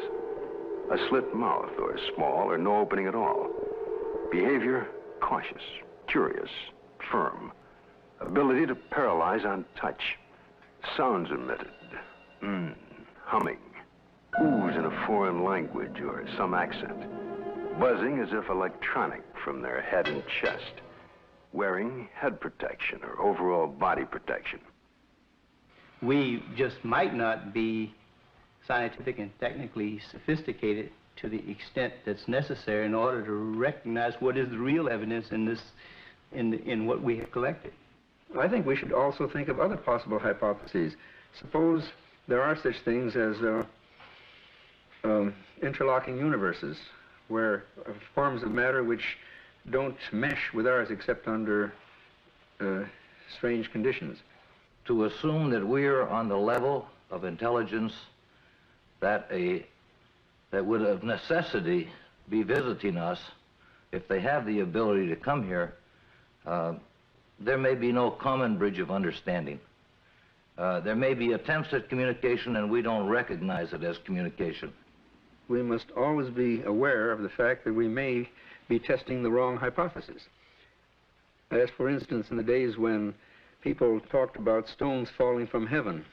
Speaker 14: A slit mouth, or small, or no opening at all. Behavior, cautious, curious, firm. Ability to paralyze on touch. Sounds emitted. Humming. Oohs in a foreign language or some accent. Buzzing as if electronic from their head and chest. Wearing head protection or overall body protection.
Speaker 9: We just might not be scientific and technically sophisticated to the extent that's necessary in order to recognize what is the real evidence in this, in what we have collected.
Speaker 12: I think we should also think of other possible hypotheses. Suppose there are such things as interlocking universes, where forms of matter which don't mesh with ours except under strange conditions.
Speaker 11: To assume that we're on the level of intelligence that would of necessity be visiting us, if they have the ability to come here, there may be no common bridge of understanding. There may be attempts at communication and we don't recognize it as communication.
Speaker 12: We must always be aware of the fact that we may be testing the wrong hypothesis. As for instance, in the days when people talked about stones falling from heaven,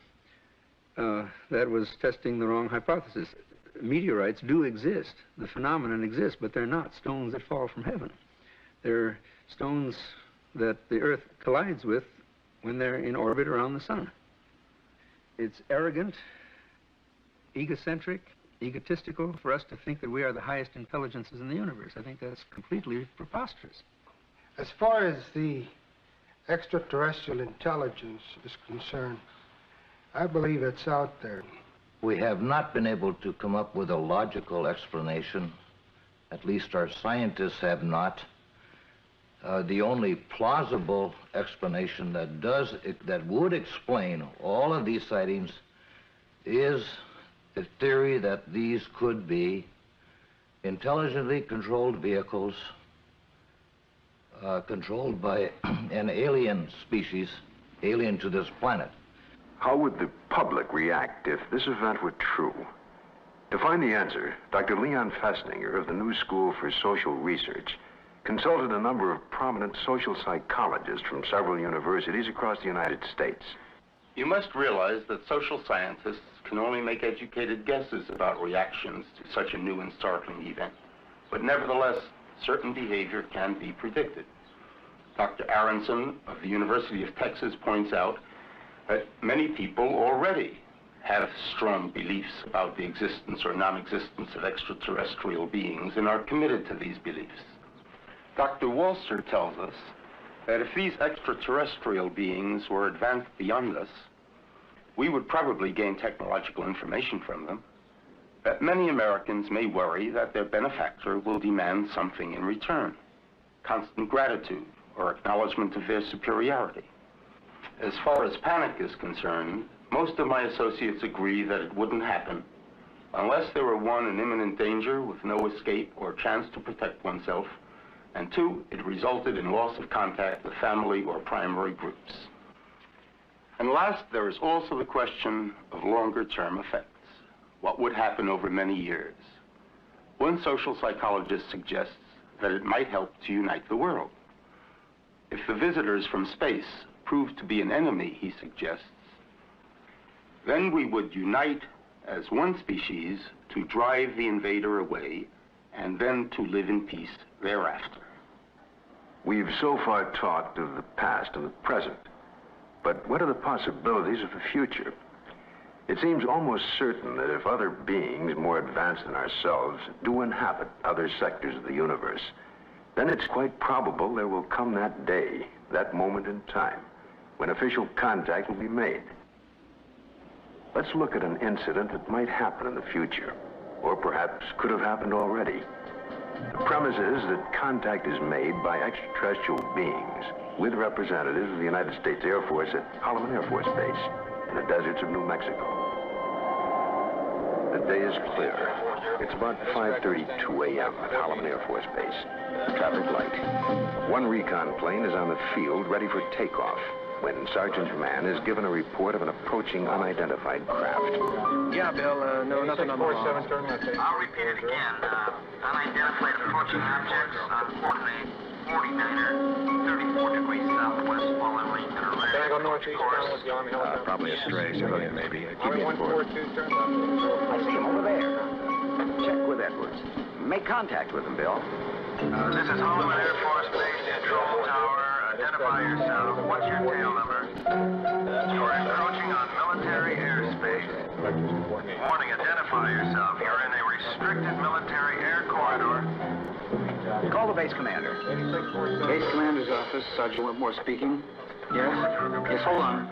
Speaker 12: that was testing the wrong hypothesis. Meteorites do exist. The phenomenon exists, but they're not stones that fall from heaven. They're stones that the Earth collides with when they're in orbit around the sun. It's arrogant, egocentric, egotistical for us to think that we are the highest intelligences in the universe. I think that's completely preposterous.
Speaker 16: As far as the extraterrestrial intelligence is concerned, I believe it's out there.
Speaker 11: We have not been able to come up with a logical explanation. At least our scientists have not. The only plausible explanation that would explain all of these sightings is the theory that these could be intelligently controlled vehicles controlled by an alien species, alien to this planet.
Speaker 14: How would the public react if this event were true? To find the answer, Dr. Leon Festinger of the New School for Social Research consulted a number of prominent social psychologists from several universities across the United States.
Speaker 13: You must realize that social scientists can only make educated guesses about reactions to such a new and startling event. But nevertheless, certain behavior can be predicted. Dr. Aronson of the University of Texas points out that many people already have strong beliefs about the existence or non-existence of extraterrestrial beings and are committed to these beliefs. Dr. Walser tells us that if these extraterrestrial beings were advanced beyond us, we would probably gain technological information from them, that many Americans may worry that their benefactor will demand something in return, constant gratitude or acknowledgement of their superiority. As far as panic is concerned, most of my associates agree that it wouldn't happen unless there were, one, an imminent danger with no escape or chance to protect oneself, and two, it resulted in loss of contact with family or primary groups. And last, there is also the question of longer-term effects. What would happen over many years? One social psychologist suggests that it might help to unite the world. If the visitors from space prove to be an enemy, he suggests, then we would unite as one species to drive the invader away and then to live in peace thereafter.
Speaker 14: We've so far talked of the past and the present, but what are the possibilities of the future? It seems almost certain that if other beings more advanced than ourselves do inhabit other sectors of the universe, then it's quite probable there will come that day, that moment in time, when official contact will be made. Let's look at an incident that might happen in the future, or perhaps could have happened already. The premise is that contact is made by extraterrestrial beings with representatives of the United States Air Force at Holloman Air Force Base in the deserts of New Mexico. The day is clear. It's about 5:32 a.m. at Holloman Air Force Base. Traffic light. One recon plane is on the field ready for takeoff when Sergeant Mann is given a report of an approaching unidentified craft.
Speaker 17: Yeah, Bill, no, nothing on the wall.
Speaker 19: I'll repeat it again. Unidentified approaching objects on coordinate 49er, 34 degrees southwest, following Lincoln Array.
Speaker 17: Can I go northeast with the Army helicopter?
Speaker 14: Probably a stray civilian, maybe. Keep me informed.
Speaker 17: 142, turn left.
Speaker 20: I see him over there. Check with Edwards. Make contact with him, Bill.
Speaker 19: This is Holloman Air Force Base Control Tower. Identify yourself. What's your tail number? You're encroaching on military airspace. Warning, identify yourself. You're in a restricted military air corridor.
Speaker 20: Call the base commander.
Speaker 17: Base commander's office, Sergeant Whitmore speaking. Yes? Yes, hold on.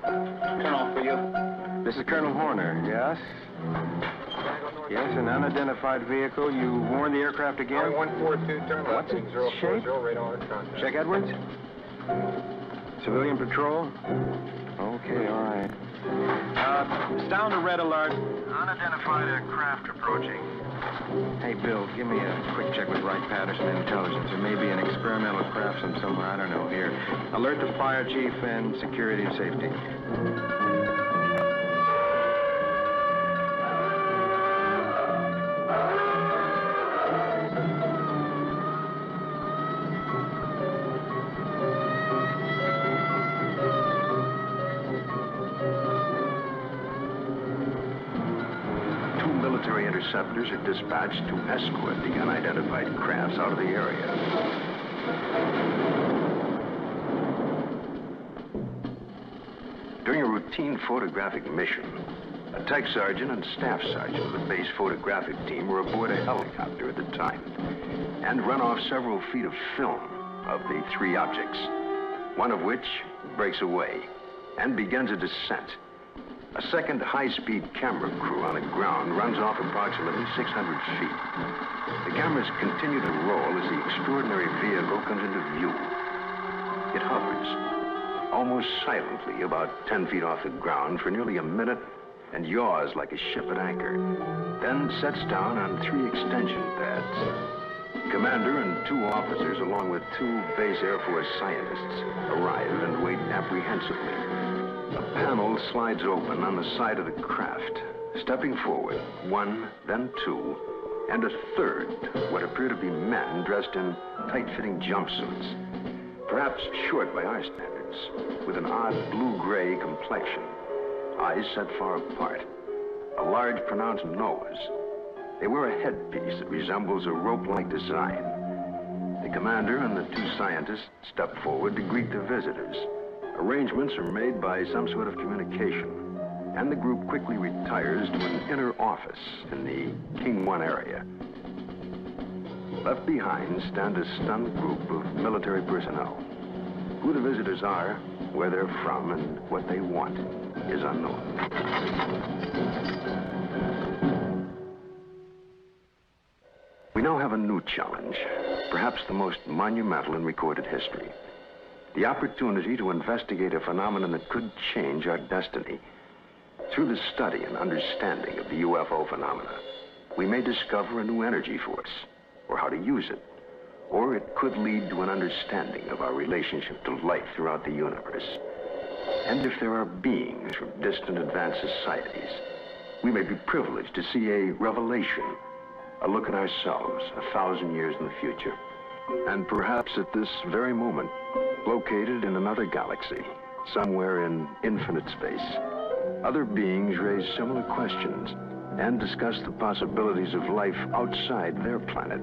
Speaker 17: Colonel, for you.
Speaker 25: This is Colonel Horner, yes? Yes, an unidentified vehicle. You warned the aircraft again?
Speaker 17: 142, turn left.
Speaker 25: What's its shape? Check Edwards. Civilian patrol? Okay, all right. Sound a red alert.
Speaker 19: Unidentified aircraft approaching.
Speaker 25: Hey, Bill, give me a quick check with Wright Patterson Intelligence. There may be an experimental craft from somewhere, I don't know, here. Alert the fire chief and security and safety.
Speaker 14: Interceptors are dispatched to escort the unidentified crafts out of the area. During a routine photographic mission, a tech sergeant and staff sergeant of the base photographic team were aboard a helicopter at the time and run off several feet of film of the three objects, one of which breaks away and begins a descent. A second high-speed camera crew on the ground runs off approximately 600 feet. The cameras continue to roll as the extraordinary vehicle comes into view. It hovers, almost silently, about 10 feet off the ground for nearly a minute and yaws like a ship at anchor, then sets down on 3 extension pads. Commander and 2 officers, along with 2 base Air Force scientists, arrive and wait apprehensively. A panel slides open on the side of the craft. Stepping forward, 1, then 2, and a third what appear to be men dressed in tight-fitting jumpsuits, perhaps short by our standards, with an odd blue-gray complexion, eyes set far apart, a large pronounced nose. They wear a headpiece that resembles a rope-like design. The commander and the two scientists step forward to greet the visitors. Arrangements are made by some sort of communication, and the group quickly retires to an inner office in the King 1 area. Left behind stand a stunned group of military personnel. Who the visitors are, where they're from, and what they want is unknown. We now have a new challenge, perhaps the most monumental in recorded history. The opportunity to investigate a phenomenon that could change our destiny. Through the study and understanding of the UFO phenomena, we may discover a new energy force, or how to use it. Or it could lead to an understanding of our relationship to life throughout the universe. And if there are beings from distant advanced societies, we may be privileged to see a revelation, a look at ourselves 1,000 years in the future. And perhaps at this very moment, located in another galaxy, somewhere in infinite space, other beings raise similar questions and discuss the possibilities of life outside their planet,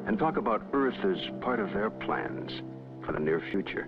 Speaker 14: and talk about Earth as part of their plans for the near future.